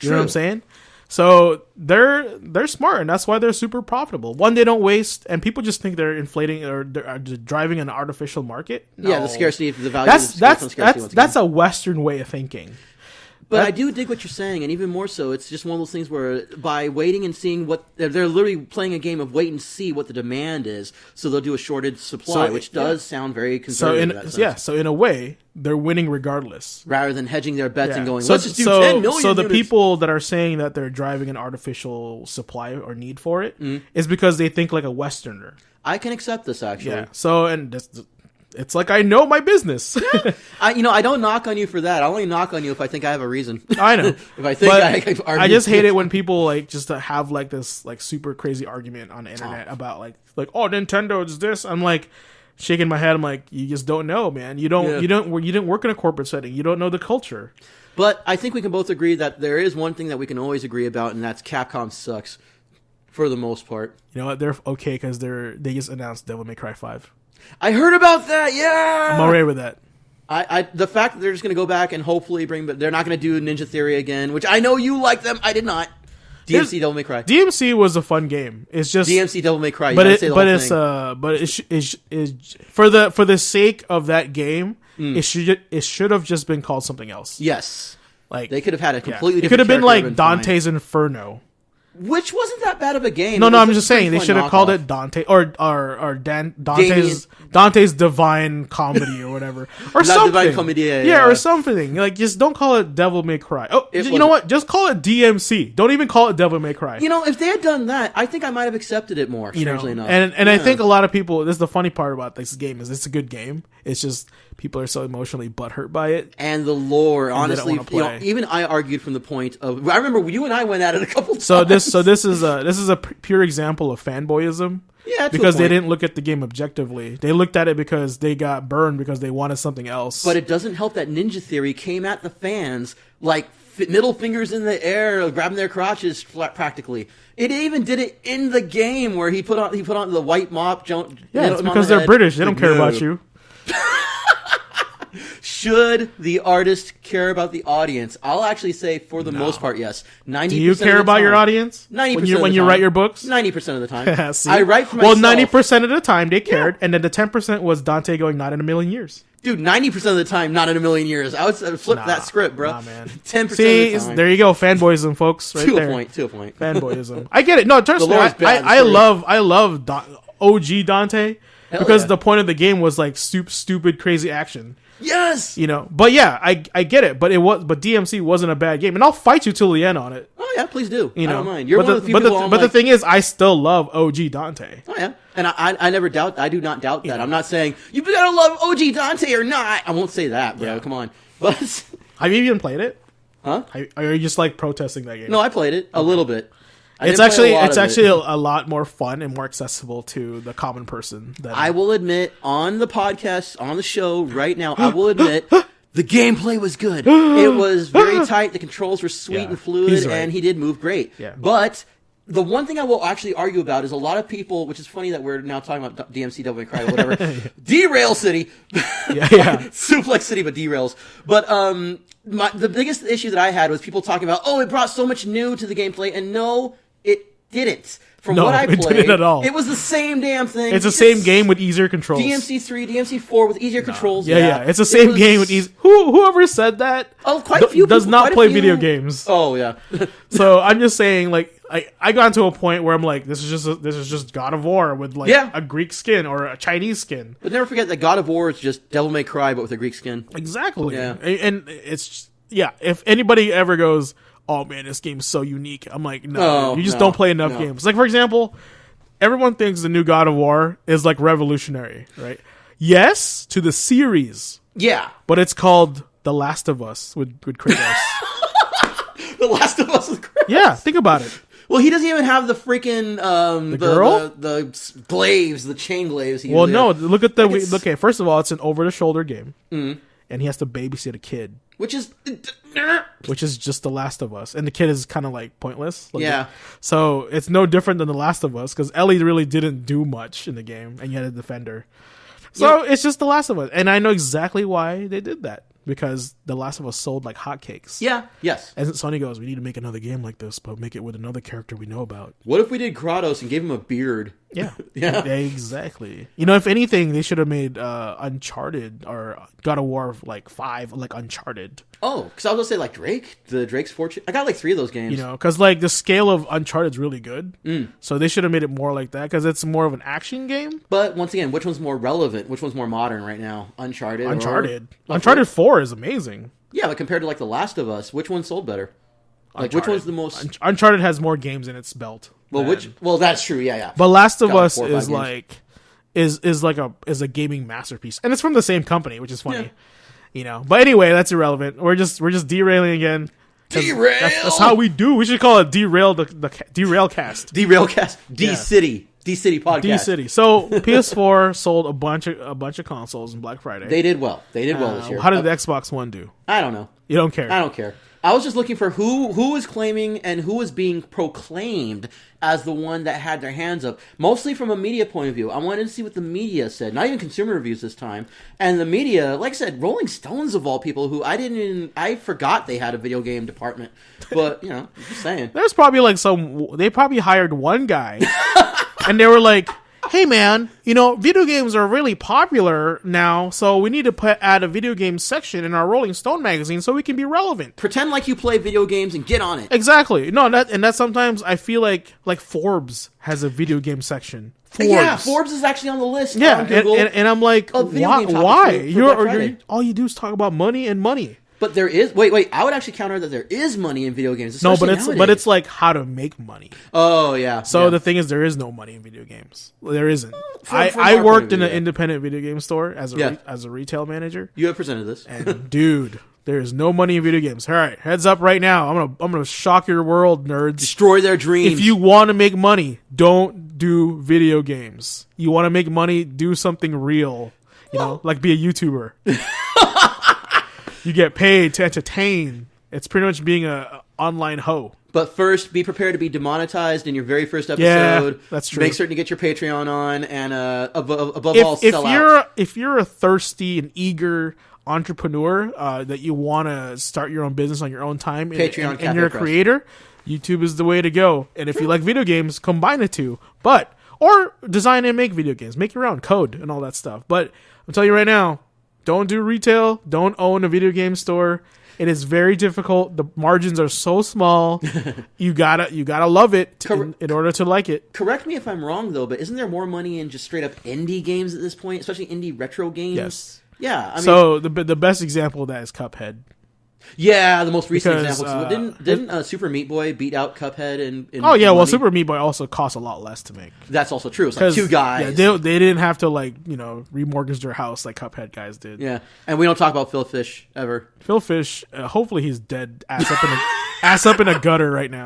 You know what I'm saying? So they're smart, and that's why they're super profitable. One, they don't waste, and people just think they're inflating or they're driving an artificial market. No. Yeah, the scarcity, the value. That's a Western way of thinking. But I do dig what you're saying, and even more so, it's just one of those things where by waiting and seeing what they're literally playing a game of wait and see what the demand is, so they'll do a shorted supply, which does sound very conservative. So in a way, they're winning regardless, rather than hedging their bets and going, let's just do 10 million. So the people that are saying that they're driving an artificial supply or need for it is because they think like a Westerner. I can accept this actually. Yeah. So it's like I know my business. I don't knock on you for that. I only knock on you if I think I have a reason. I know. If I think I just hate it when people just have this super crazy argument on the internet about oh, Nintendo is this. I'm like shaking my head. I'm like, you just don't know, man. You didn't work in a corporate setting. You don't know the culture. But I think we can both agree that there is one thing that we can always agree about, and that's Capcom sucks for the most part. You know what? They're okay because they just announced Devil May Cry 5. I heard about that. Yeah, I'm alright with that. The fact that they're just going to go back and hopefully but they're not going to do Ninja Theory again, which I know you like them. I did not. DMC Devil May Cry. DMC was a fun game. It's just DMC Devil May Cry. But it's for the sake of that game, it should have just been called something else. Yes, they could have had a completely different. It could have been like Dante's Inferno. Which wasn't that bad of a game. No, I'm just saying they should have called it Dante or Dante's Divine Comedy or whatever, or something. Divine Comedy, yeah, or something. Just don't call it Devil May Cry. Oh, you know what? Just call it DMC. Don't even call it Devil May Cry. If they had done that, I think I might have accepted it more. Strangely enough, and I think a lot of people. This is the funny part about this game is it's a good game. It's just people are so emotionally butthurt by it, and the lore. Honestly, even I argued from the point of. I remember you and I went at it a couple times. So this is a pure example of fanboyism. Yeah, because they didn't look at the game objectively. They looked at it because they got burned because they wanted something else. But it doesn't help that Ninja Theory came at the fans like middle fingers in the air, grabbing their crotches practically. It even did it in the game where he put on the white mop. It's because they're British. They don't care about you. Should the artist care about the audience? I'll actually say, for the most part, yes. 90%. Do you care about your audience? 90% when you write your books. 90% of the time. I write for myself. Well, 90% of the time they cared, and then the 10% was Dante going, "Not in a million years." Dude, 90% of the time, not in a million years. I would flip that script, bro. Nah, man. 10% of the time. There you go, fanboyism, folks. Right there. To a point. Fanboyism. I get it. No, trust me. I love OG Dante because the point of the game was like stupid, crazy action. Yes, but yeah, I get it. But DMC wasn't a bad game, and I'll fight you till the end on it. Oh yeah, please do. I don't mind. You're one of the few people. But the thing is, I still love OG Dante. Oh yeah, and I do not doubt that. I'm not saying you gotta love OG Dante or not. I won't say that, bro. Yeah. Come on. But have you even played it? Huh? Are you just like protesting that game? No, I played it a little bit. I It's didn't play actually a lot of it. a lot more fun and more accessible to the common person. Than, I will admit on the podcast, on the show right now, I will admit the gameplay was good. It was very tight. The controls were sweet and fluid, right. and he did move great. Yeah. But the one thing I will actually argue about is a lot of people, which is funny that we're now talking about DMC Devil May Cry or whatever, Derail City, Suplex City, but derails. But the biggest issue that I had was people talking about, it brought so much new to the gameplay, and no, it didn't. From what I played, it didn't at all. It was the same damn thing. It's the same game with easier controls. DMC3, DMC4 with easier controls. Yeah. It's the same game with easy. Whoever said that? Quite a few does people, not play video games. Oh yeah. So I'm just saying, like, I got to a point where I'm like, this is just God of War with like a Greek skin or a Chinese skin. But never forget that God of War is just Devil May Cry, but with a Greek skin. Exactly. Yeah. And it's if anybody ever goes, oh man, this game's so unique, I'm like, no, you just don't play enough games. Like, for example, everyone thinks the new God of War is like revolutionary, right? Yes, to the series. Yeah. But it's called The Last of Us with Kratos. The Last of Us with Kratos. Yeah, think about it. Well, he doesn't even have the freaking the girl, the glaives, the chain glaives. Well, no, look at okay. First of all, it's an over-the-shoulder game, and he has to babysit a kid, which is just The Last of Us, and the kid is kind of like pointless. So it's no different than The Last of Us because Ellie really didn't do much in the game, and you had to defend her. So it's just The Last of Us, and I know exactly why they did that. Because The Last of Us sold like hotcakes. Yeah. Yes. And Sony goes, we need to make another game like this, but make it with another character we know about. What if we did Kratos and gave him a beard? Yeah. Yeah, exactly. You know, if anything, they should have made Uncharted or God of War like 5 like Uncharted. Oh, because I was gonna say like Drake's Fortune. I got like 3 of those games. You know, because like the scale of Uncharted is really good. So they should have made it more like that because it's more of an action game. But once again, which one's more relevant? Which one's more modern right now? Uncharted. Uncharted 4 is amazing. Yeah, but compared to like The Last of Us, which one sold better? Like, which one's the most? Uncharted has more games in its belt. Well, Well, that's true. Yeah. But Last of Us is like is a gaming masterpiece, and it's from the same company, which is funny. Yeah. You know. But anyway, that's irrelevant. We're just derailing again. Derail. That's how we do. We should call it Derail the Derail Cast. Derail Cast. D City podcast. D City. So PS4 sold a bunch of consoles in Black Friday. They did well. They did well this year. How did the Xbox One do? I don't know. You don't care. I don't care. I was just looking for who was claiming and who was being proclaimed as the one that had their hands up. Mostly from a media point of view. I wanted to see what the media said. Not even consumer reviews this time. And the media, like I said, Rolling Stones of all people, who I forgot they had a video game department. But, you know, I'm just saying. There's probably like they probably hired one guy and they were like, hey man, you know, video games are really popular now, so we need to add a video game section in our Rolling Stone magazine so we can be relevant. Pretend like you play video games and get on it. Exactly. No, that sometimes I feel like Forbes has a video game section. Forbes. Yeah, Forbes is actually on the list. Yeah, on Google and I'm like, why? All you do is talk about money and money. But there is wait. I would actually counter that there is money in video games. No, but it's like how to make money. Oh yeah. So the thing is, there is no money in video games. There isn't. I worked in an independent video game store as a retail manager. You have presented this, and dude, there is no money in video games. All right, heads up right now. I'm gonna shock your world, nerds. Destroy their dreams. If you want to make money, don't do video games. You want to make money, do something real. You know, like be a YouTuber. You get paid to entertain. It's pretty much being a online hoe. But first, be prepared to be demonetized in your very first episode. Yeah, that's true. Make certain to get your Patreon on, and above all, sell out. If you're a thirsty and eager entrepreneur that you want to start your own business on your own time, Patreon, and you're a creator, YouTube is the way to go. And if you like video games, combine the two. Or design and make video games. Make your own code and all that stuff. But I'm telling you right now, don't do retail. Don't own a video game store. It is very difficult. The margins are so small. You gotta love it in order to like it. Correct me if I'm wrong though, but isn't there more money in just straight up indie games at this point, especially indie retro games? Yes. Yeah. I mean, so the best example of that is Cuphead. Yeah, the most recent example. Didn't Super Meat Boy beat out Cuphead in Oh yeah, money? well Super Meat Boy also costs a lot less to make. That's also true. It's like 2 guys. Yeah, they didn't have to remortgage their house like Cuphead guys did. Yeah, and we don't talk about Phil Fish ever. Phil Fish, hopefully he's dead, ass up in a gutter right now.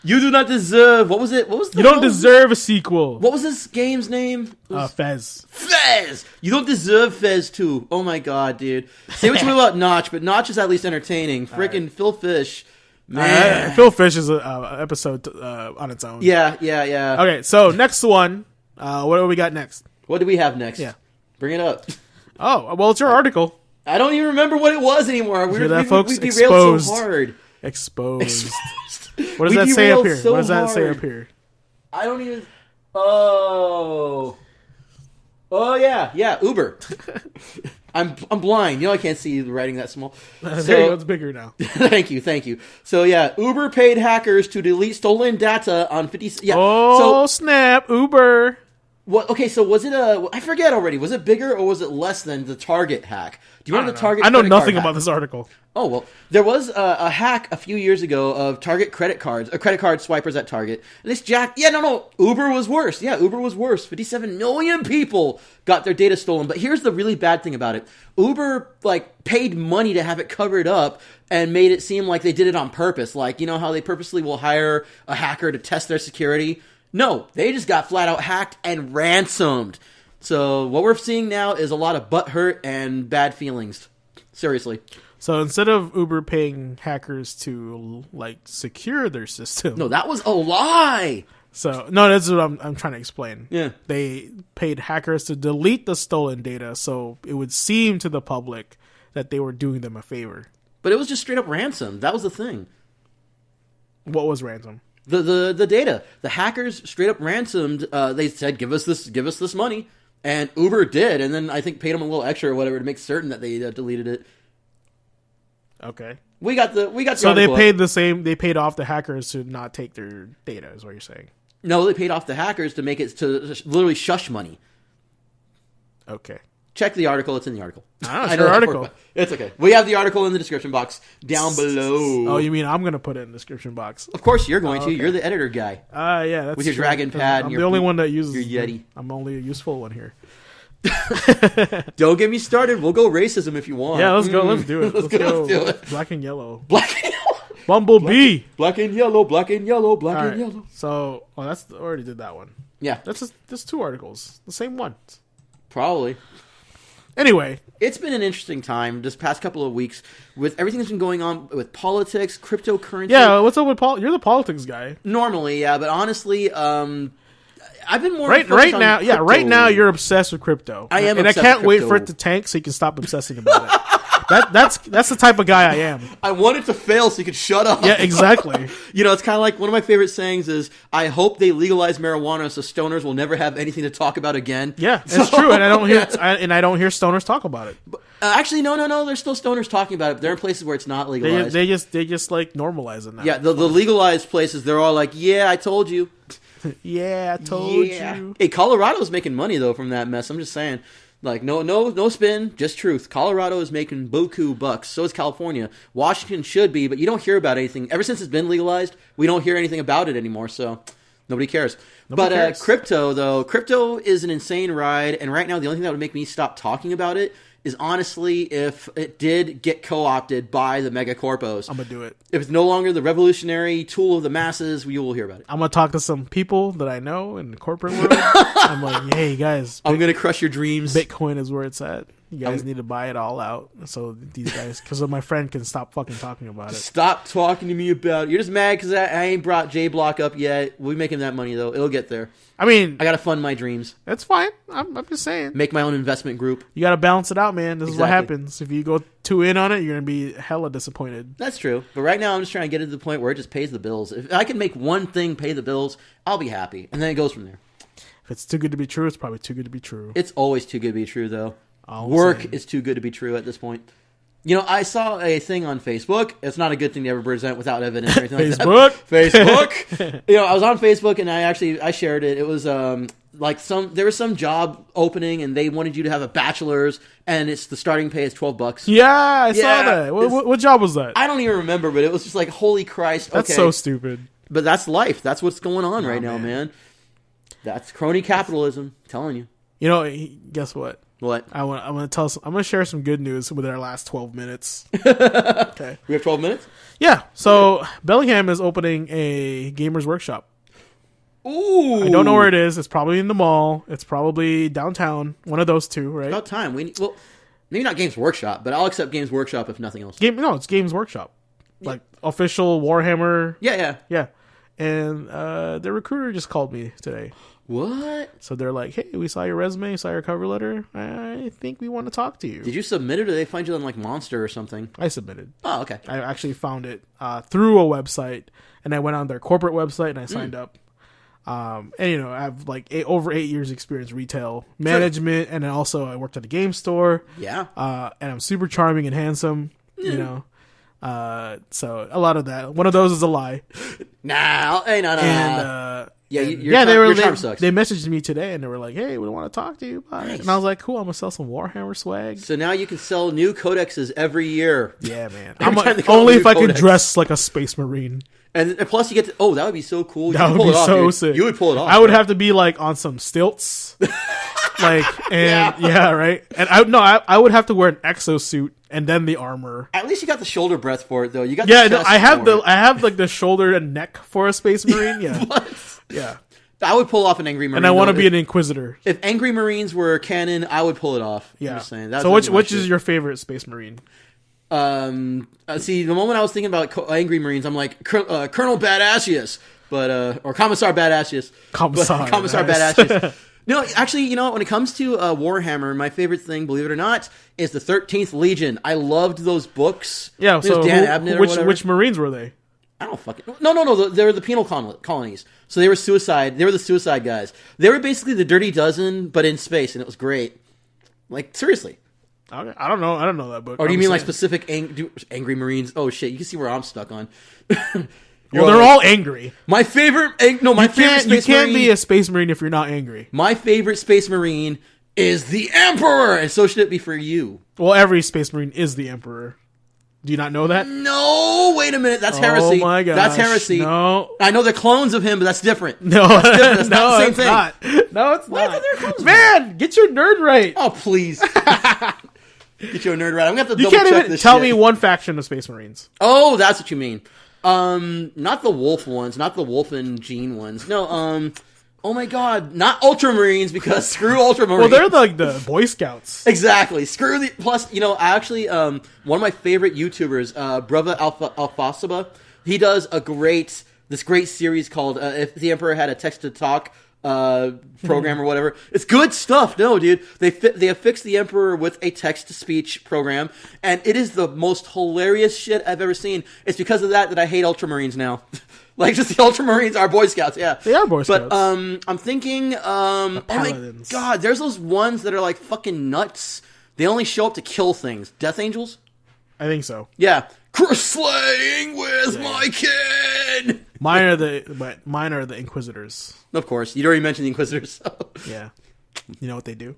You do not deserve. What was it? What was the You don't hell? deserve a sequel. What was this game's name? It was Fez. Fez. You don't deserve Fez 2. Oh my god, dude. Say what you will about Notch, but Notch is at least entertaining. Freaking right. Phil Fish. Man. Phil Fish is an episode on its own. Yeah. Okay, so next one. What do we got next? What do we have next? Yeah. Bring it up. Oh, well, it's your article. I don't even remember what it was anymore. Hear that, folks? We derailed Exposed. so hard. Exposed. What does We that say up derailed here? so What does that say hard. up here? I don't even... Oh, yeah, Uber. I'm blind. You know I can't see the writing that small. There you go. It's bigger now. Thank you. So yeah, Uber paid hackers to delete stolen data on 50. Yeah. Oh, snap! Uber. What? Okay, so was it I forget already. Was it bigger or was it less than the Target hack? Do you remember the Target? I know credit card nothing hack? about this article. Oh well, there was a hack a few years ago of Target credit cards, credit card swipers at Target. And this jack, Uber was worse. Yeah, Uber was worse. 57 million people got their data stolen. But here's the really bad thing about it: Uber paid money to have it covered up and made it seem like they did it on purpose. Like, you know how they purposely will hire a hacker to test their security. No, they just got flat out hacked and ransomed. So what we're seeing now is a lot of butthurt and bad feelings. Seriously. So instead of Uber paying hackers to secure their system, No, that was a lie. So no, that's what I'm trying to explain. Yeah. They paid hackers to delete the stolen data, so it would seem to the public that they were doing them a favor. But it was just straight up ransom. That was the thing. What was ransom? The data. The hackers straight up ransomed. They said, "Give us this money," and Uber did, and then I think paid them a little extra or whatever to make certain that they deleted it. Okay. We got the. So they article paid up. the same. They paid off the hackers to not take their data. Is what you're saying? No, they paid off the hackers to make it to literally shush money. Okay. Check the article. It's in the article. It's your article. It's okay. We have the article in the description box down below. Oh, you mean I'm going to put it in the description box? Of course you're going to. Okay. You're the editor guy. Yeah. That's With your true, dragon 'cause pad I'm and the your only one that uses your Yeti. I'm only a useful one here. Don't get me started. We'll go racism if you want. Yeah, let's go. Let's do it. Let's go. Let's do it. Black and yellow. Black and yellow. Bumblebee. Black and yellow. Black and yellow. Black All and right. yellow. So, already did that one. Yeah, That's two articles, the same one. probably. Anyway, It's been an interesting time this past couple of weeks with everything that's been going on with politics, cryptocurrency. yeah. What's up with Paul? You're the politics guy. Normally, yeah, but honestly, I've been more Right focused on now, yeah. crypto. Right now, you're obsessed with crypto. I am and I obsessed can't with wait crypto. for it to tank so you can stop obsessing about it. That's the type of guy I am. I want it to fail so you can shut up. Yeah, exactly. You know, it's kind of like one of my favorite sayings is, I hope they legalize marijuana so stoners will never have anything to talk about again. Yeah, it's true, and I don't hear I don't hear stoners talk about it. Actually, no. There's still stoners talking about it. They're in places where it's not legalized. They just normalize it now. Yeah, the legalized places, they're all like, yeah, I told you. Yeah, I told Yeah. you. Hey, Colorado's making money, though, from that mess. I'm just saying. Like, no spin, just truth. Colorado is making buku bucks. So is California. Washington should be, but you don't hear about anything. Ever since it's been legalized, we don't hear anything about it anymore, so nobody cares. Nobody cares. Crypto, though, crypto is an insane ride, and right now the only thing that would make me stop talking about it is honestly if it did get co-opted by the megacorpos. I'm gonna do it. If it's no longer the revolutionary tool of the masses, we will hear about it. I'm gonna talk to some people that I know in the corporate world. I'm like, hey guys, I'm going to crush your dreams. Bitcoin is where it's at. You guys need to buy it all out so these guys, because my friend can stop fucking talking about it. Stop talking to me about it. You're just mad because I ain't brought J Block up yet. We'll be making that money, though. It'll get there. I mean, I got to fund my dreams. that's fine. I'm just saying. Make my own investment group. You got to balance it out, man. This is what Exactly. happens. If you go too in on it, you're going to be hella disappointed. That's true. But right now, I'm just trying to get it to the point where it just pays the bills. If I can make one thing pay the bills, I'll be happy. And then it goes from there. If it's too good to be true, it's probably too good to be true. It's always too good to be true, though. All I'm Work saying. is too good to be true at this point. You know, I saw a thing on Facebook. It's not a good thing to ever present without evidence or anything like that. Facebook. You know, I was on Facebook and I shared it. It was there was some job opening and they wanted you to have a bachelor's and the starting pay is $12. Yeah, I saw Yeah, that. What job was that? I don't even remember, but it was just like, holy Christ. That's okay. so stupid. But that's life. That's what's going on right now, man. man. That's crony capitalism. I'm telling you. You know, guess what? What? I'm gonna share some good news with our last 12 minutes. Okay. We have 12 minutes? Yeah. So Bellingham is opening a Gamers Workshop. Ooh. I don't know where it is. It's probably in the mall. It's probably downtown. One of those two, right? About time. Well, maybe not Games Workshop, but I'll accept Games Workshop if nothing else. It's Games Workshop. Like official Warhammer. Yeah. And the recruiter just called me today. What? So they're like, hey, we saw your resume, saw your cover letter. I think we want to talk to you. Did you submit it, or did they find you on like Monster or something? I submitted. Oh, okay. I actually found it through a website, and I went on their corporate website and I signed up. And I have like over 8 years experience retail management, and then also I worked at a game store. Yeah. And I'm super charming and handsome. So a lot of that. One of those is a lie. No. And your charm sucks. They messaged me today and they were like, "Hey, we want to talk to you about it." And I was like, "Cool, I'm gonna sell some Warhammer swag." So now you can sell new codexes every year. Yeah, man. Only if I can dress like a Space Marine. And plus, you get to. Oh, that would be so cool. That would be so sick. You would pull it off. I would have to be like on some stilts, right? And I would have to wear an exosuit and then the armor. At least you got the shoulder breadth for it, though. You got I have like the shoulder and neck for a Space Marine. Yeah, what? Yeah. I would pull off an Angry Marine. And I want to be an Inquisitor. If Angry Marines were canon, I would pull it off. Yeah. I'm just saying. So which is your favorite Space Marine? See, the moment I was thinking about Angry Marines, I'm like Colonel Badassius, or Commissar Badassius. Commissar Badassius. No, actually, when it comes to Warhammer, my favorite thing, believe it or not, is the 13th Legion. I loved those books. Yeah. So Dan Abnett which Marines were they? I don't fucking... No. They were the penal colonies. So they were suicide. They were the suicide guys. They were basically the Dirty Dozen, but in space, and it was great. Like, seriously. Okay. I don't know that book. Or do you mean like specific Angry Marines? Oh, shit. You can see where I'm stuck on. Well, they're all angry. My favorite... favorite Space Marine... You can't be a Space Marine if you're not angry. My favorite Space Marine is the Emperor, and so should it be for you. Well, every Space Marine is the Emperor. Do you not know that? No, wait a minute. That's heresy. Oh my gosh. That's heresy. No. I know they're clones of him, but that's different. No, that's not the same thing. Not. No, it's Why not. are there clones? Man, get your nerd right. Oh, please. Get your nerd right. I'm going to have to You double can't check even this tell shit. me one faction of Space Marines. Oh, that's what you mean. Not the Wolf ones, not the Wolf and Jean ones. No, oh my god, not Ultramarines, because screw Ultramarines. Well, they're like the Boy Scouts. Exactly. Screw the... Plus, I actually, one of my favorite YouTubers, Brother Alphasaba, he does this great series called If the Emperor Had a Text-to-Talk program or whatever. It's good stuff. No, dude. They affix the Emperor with a text-to-speech program, and it is the most hilarious shit I've ever seen. It's because of that I hate Ultramarines now. Like, just the Ultramarines are Boy Scouts, yeah. They are Boy Scouts. But I'm thinking, oh my god, there's those ones that are like fucking nuts. They only show up to kill things. Death Angels? I think so. Yeah. Slaying with my kid! Mine are the Inquisitors. Of course. You'd already mentioned the Inquisitors. So. Yeah. You know what they do?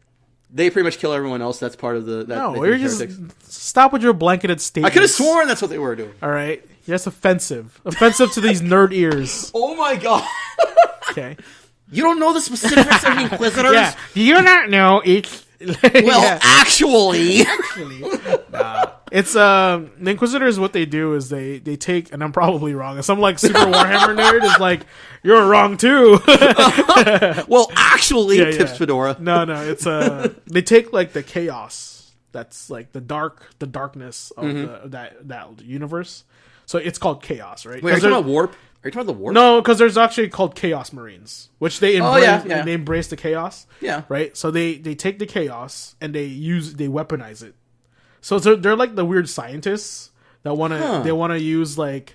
They pretty much kill everyone else. That's part of the... No, you're just... Stop with your blanketed statements. I could have sworn that's what they were doing. All right? That's offensive. Offensive to these nerd ears. Oh my god. Okay. You don't know the specifics of the Inquisitors? Yeah. Do you not know each... Well, actually... It's the Inquisitors. What they do is they take, and I'm probably wrong. Some like super Warhammer nerd is like, you're wrong too. Well, actually, tips Fedora. No, it's they take like the chaos that's like the darkness of that universe. So it's called chaos, right? Wait, are you talking about warp? Are you talking about the warp? No, because there's actually called Chaos Marines, which they embrace. Yeah. They embrace the chaos. Yeah. Right. So they take the chaos and they weaponize it. So they're like the weird scientists that wanna use like,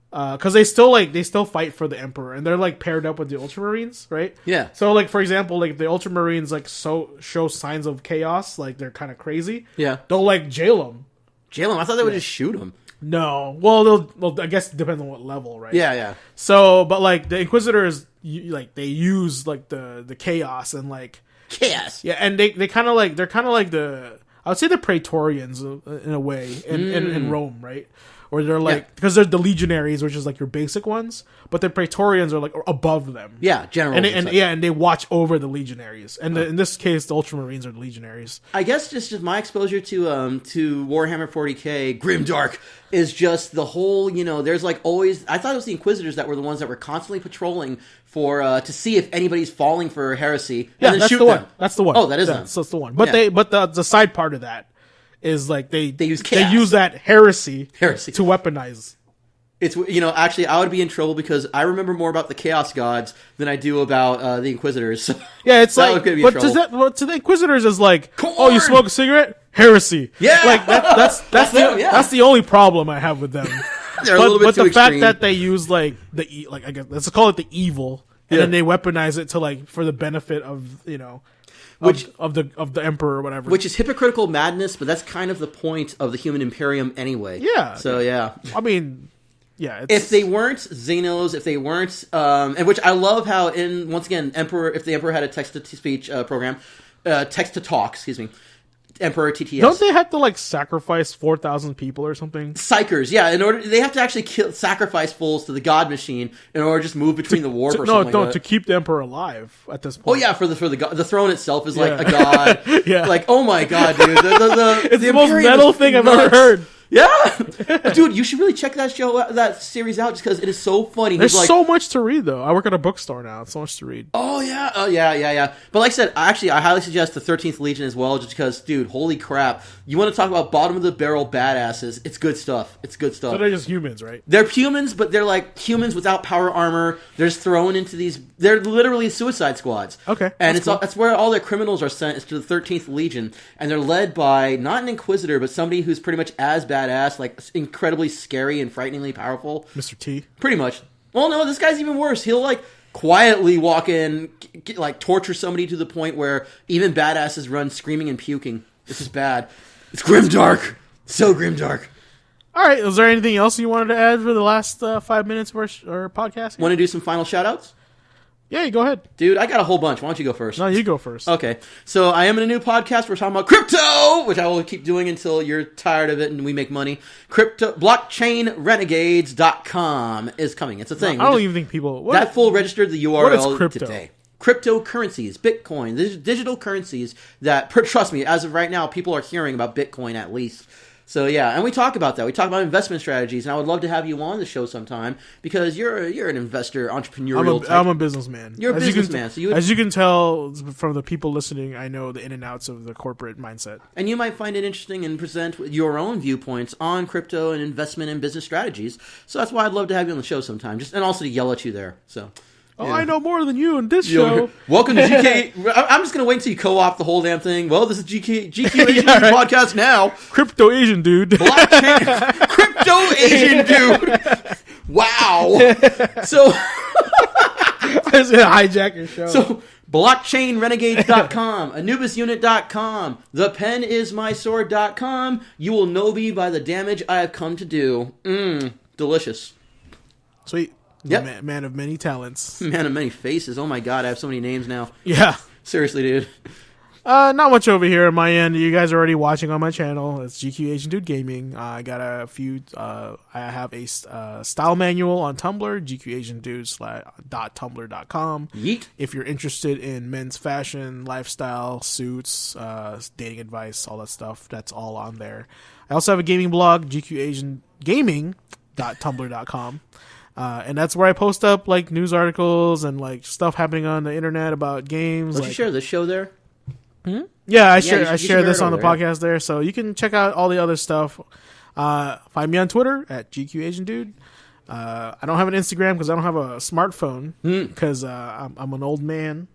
because they still fight for the Emperor, and they're like paired up with the Ultramarines, right? Yeah. So like for example, like the Ultramarines like show signs of chaos, like they're kind of crazy. Yeah. They'll like jail them. Jail them? I thought they would just shoot them. No. Well, I guess it depends on what level, right? Yeah. So, but like the Inquisitors, they use like the chaos and like chaos. Yeah, and they're kind of like the, I would say the Praetorians in a way in Rome, right? where they're like, because they're the legionaries, which is like your basic ones, but the praetorians are like above them. Yeah, generals. And they watch over the legionaries. And in this case, the ultramarines are the legionaries. I guess just my exposure to Warhammer 40K Grimdark is just the whole, there's like always, I thought it was the Inquisitors that were the ones that were constantly patrolling for to see if anybody's falling for heresy and then shoot them. One. That's the one. Oh, that is them. That's the one. But the side part of that is like they use chaos. They use that heresy to weaponize. It's, actually, I would be in trouble because I remember more about the Chaos Gods than I do about the Inquisitors. So yeah, it's like, but to the Inquisitors is like, Corn! Oh, you smoke a cigarette? Heresy. Yeah, like that's the only problem I have with them. They're a little bit too the extreme. fact that they use I guess let's call it the evil, and then they weaponize it to for the benefit of of the emperor or whatever, which is hypocritical madness, but that's kind of the point of the human imperium anyway. Yeah. So yeah, I mean. Yeah, if they weren't Xenos, if they weren't, and which I love how if the Emperor had a text-to-speech program, text-to-talk, Emperor TTS. Don't they have to sacrifice 4,000 people or something? Psychers, yeah. They have to actually sacrifice fools to the God Machine in order to just move between the warp or something like that. To keep the Emperor alive at this point. Oh yeah, for the throne itself is like a god. Yeah, like oh my god, dude, it's the most metal thing I've ever heard. Yeah, dude, you should really check that series out just because it is so funny. There's so much to read, though. I work at a bookstore now. It's so much to read. Oh yeah. But like I said, I highly suggest the 13th Legion as well, just because, dude, holy crap! You want to talk about bottom of the barrel badasses? It's good stuff. So they're just humans, right? They're humans, but they're like humans without power armor. They're just thrown into these. They're literally suicide squads. Okay, and that's where all their criminals are sent, is to the 13th Legion, and they're led by not an Inquisitor, but somebody who's pretty much as badass, like incredibly scary and frighteningly powerful. Mr. T. Pretty much. Well, no, this guy's even worse. He'll quietly walk in, torture somebody to the point where even badasses run screaming and puking. This is bad. It's grimdark. So grimdark. All right. Was there anything else you wanted to add for the last 5 minutes of our podcast? Want to do some final shout-outs? Yeah, go ahead. Dude, I got a whole bunch. Why don't you go first? No, you go first. Okay. So I am in a new podcast. We're talking about crypto, which I will keep doing until you're tired of it and we make money. Blockchainrenegades.com is coming. It's a thing. I don't even think people... That fool registered the URL what is crypto? Today. Cryptocurrencies, Bitcoin, digital currencies that, trust me, as of right now, people are hearing about Bitcoin at least. So yeah, and we talk about that. We talk about investment strategies, and I would love to have you on the show sometime because you're an investor, entrepreneurial type. I'm a businessman. You're a businessman. As you can tell from the people listening, I know the in and outs of the corporate mindset. And you might find it interesting and present your own viewpoints on crypto and investment and business strategies. So that's why I'd love to have you on the show sometime, and also to yell at you there. So. Oh, I know more than you in this show. Welcome to GK. I'm just going to wait until you co-op the whole damn thing. Well, this is GQAzndood podcast now. Crypto Asian dude. Blockchain. Crypto Asian dude. Wow. So. I was going to hijack your show. So, blockchainrenegades.com, anubisunit.com, thepenismysword.com. You will know me by the damage I have come to do. Delicious. Sweet. Yep. Man of many talents. Man of many faces. Oh my god, I have so many names now. Yeah. Seriously, dude. Not much over here on my end. You guys are already watching on my channel. It's GQAzndood Gaming. I got a few. I have a style manual on Tumblr, GQAzndood.tumblr.com. Yeet. If you're interested in men's fashion, lifestyle, suits, dating advice, all that stuff, that's all on there. I also have a gaming blog, GQAzngaming.tumblr.com. And that's where I post up news articles and stuff happening on the internet about games. Let's you share this show there. Yeah, I share this on the podcast podcast there, so you can check out all the other stuff. Find me on Twitter at GQAzndood. I don't have an Instagram because I don't have a smartphone because I'm an old man.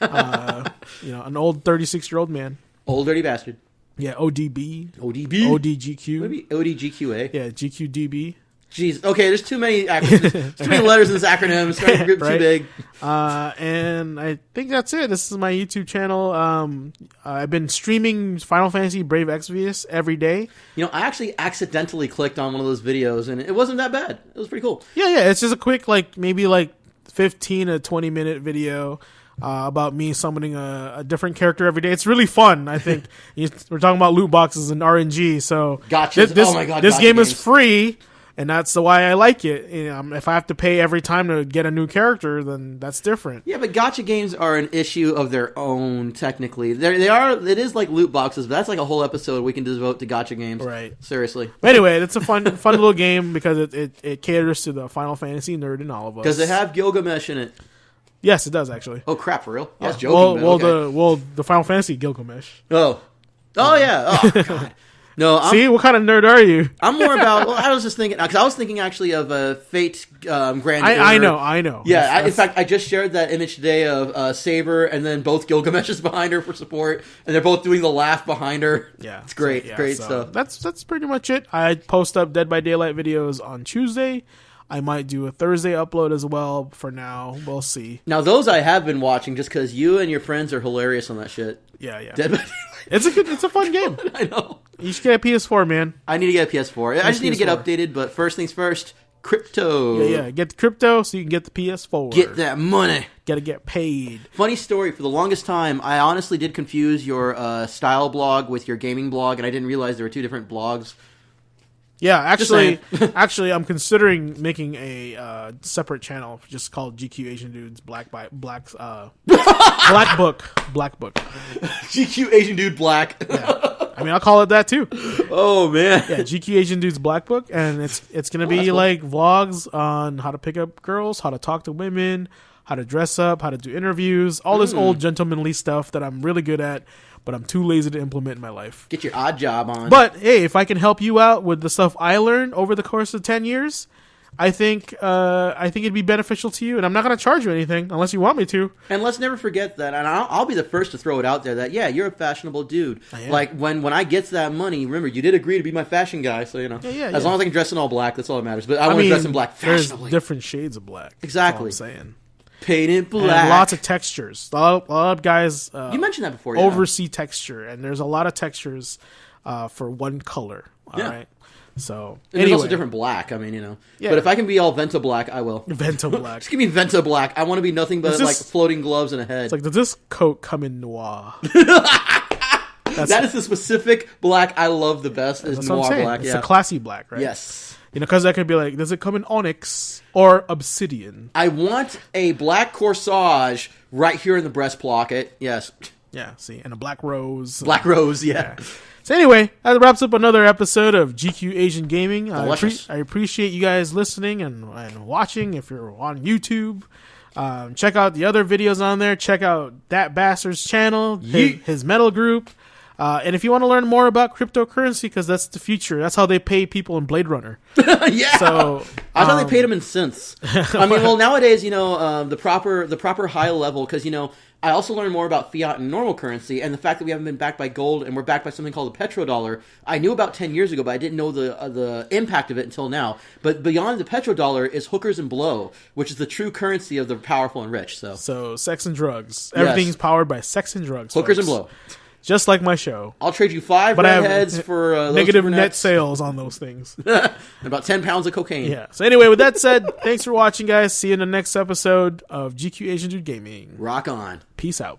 An old 36-year-old man. Old dirty bastard. Yeah, ODB. ODGQ. Maybe ODGQA. Yeah, GQDB. Jeez. Okay, there's too many acronyms. There's too many letters in this acronym. It's starting to get too big. And I think that's it. This is my YouTube channel. I've been streaming Final Fantasy Brave Exvius every day. I actually accidentally clicked on one of those videos, and it wasn't that bad. It was pretty cool. Yeah. It's just a quick, maybe 15 to 20 minute video. about me summoning a different character every day. It's really fun. I think we're talking about loot boxes and RNG. So Gotcha. This, Oh my God, this gotcha game games. is free. And that's the why I like it. If I have to pay every time to get a new character, then that's different. Yeah, but gacha games are an issue of their own. Technically, they are. It is like loot boxes, but that's like a whole episode we can devote to gacha games. Right. Seriously. But anyway, it's a fun little game because it caters to the Final Fantasy nerd in all of us. Does it have Gilgamesh in it? Yes, it does actually. Oh crap! For real? I was joking. The Final Fantasy Gilgamesh. Oh yeah. Oh god. No, see, what kind of nerd are you? I'm more about. Well, I was just thinking because I was thinking actually of Fate Grand Order. I know. Yeah, in fact, I just shared that image today of Saber, and then both Gilgamesh is behind her for support, and they're both doing the laugh behind her. Yeah, it's great, great stuff. That's pretty much it. I post up Dead by Daylight videos on Tuesday. I might do a Thursday upload as well. For now, we'll see. Now those I have been watching just because you and your friends are hilarious on that shit. Yeah. Dead by Daylight. It's a fun game. I know. You should get a PS4, man. I need to get a PS4. I just need to get updated, but first things first, crypto. Yeah. Get the crypto so you can get the PS4. Get that money. Gotta get paid. Funny story, for the longest time, I honestly did confuse your style blog with your gaming blog, and I didn't realize there were two different blogs. Yeah, actually, I'm considering making a separate channel just called GQAzndood's Black Book. GQAzndood Black. Yeah. I mean, I'll call it that too. Oh man. Yeah, GQAzndood's Black Book, and it's gonna be like vlogs on how to pick up girls, how to talk to women, how to dress up, how to do interviews, all this old gentlemanly stuff that I'm really good at, but I'm too lazy to implement in my life. Get your odd job on. But hey, if I can help you out with the stuff I learned over the course of 10 years, I think it'd be beneficial to you, and I'm not going to charge you anything unless you want me to. And let's never forget that, and I'll be the first to throw it out there that yeah, you're a fashionable dude. Like when I get to that money, remember you did agree to be my fashion guy, so you know. As long as I can dress in all black, that's all that matters. But I want to dress in black fashionably. There's different shades of black. Exactly. That's all I'm saying. Painted black. And lots of textures. A lot of guys. You mentioned that before. Oversee texture, and there's a lot of textures for one color. All right. So and there's also different black. I mean, you know. Yeah. But if I can be all Vento black, I will. Vento black. Just give me Vento black. I want to be nothing but like floating gloves and a head. It's like, does this coat come in noir? That is the specific black I love the best. Is noir black. It's a classy black, right? Yes. You know, because that could be like, does it come in onyx or obsidian? I want a black corsage right here in the breast pocket. Yes. Yeah, see, and a black rose. Black rose, yeah. So anyway, that wraps up another episode of GQ Asian Gaming. I appreciate you guys listening and watching if you're on YouTube. Check out the other videos on there. Check out ThatBastard's channel, his metal group. And if you want to learn more about cryptocurrency, because that's the future, that's how they pay people in Blade Runner. Yeah. So I thought they paid them in cents. I mean, well, nowadays, you know, the proper high level, because you know, I also learned more about fiat and normal currency, and the fact that we haven't been backed by gold and we're backed by something called the petrodollar. I knew about 10 years ago, but I didn't know the impact of it until now. But beyond the petrodollar is hookers and blow, which is the true currency of the powerful and rich. So sex and drugs. Everything's powered by sex and drugs. Hookers folks. and blow. Just like my show. I'll trade you 5 redheads for those negative net sales on those things. And about 10 pounds of cocaine. Yeah. So anyway, with that said, thanks for watching, guys. See you in the next episode of GQ AzndoodD Gaming. Rock on. Peace out.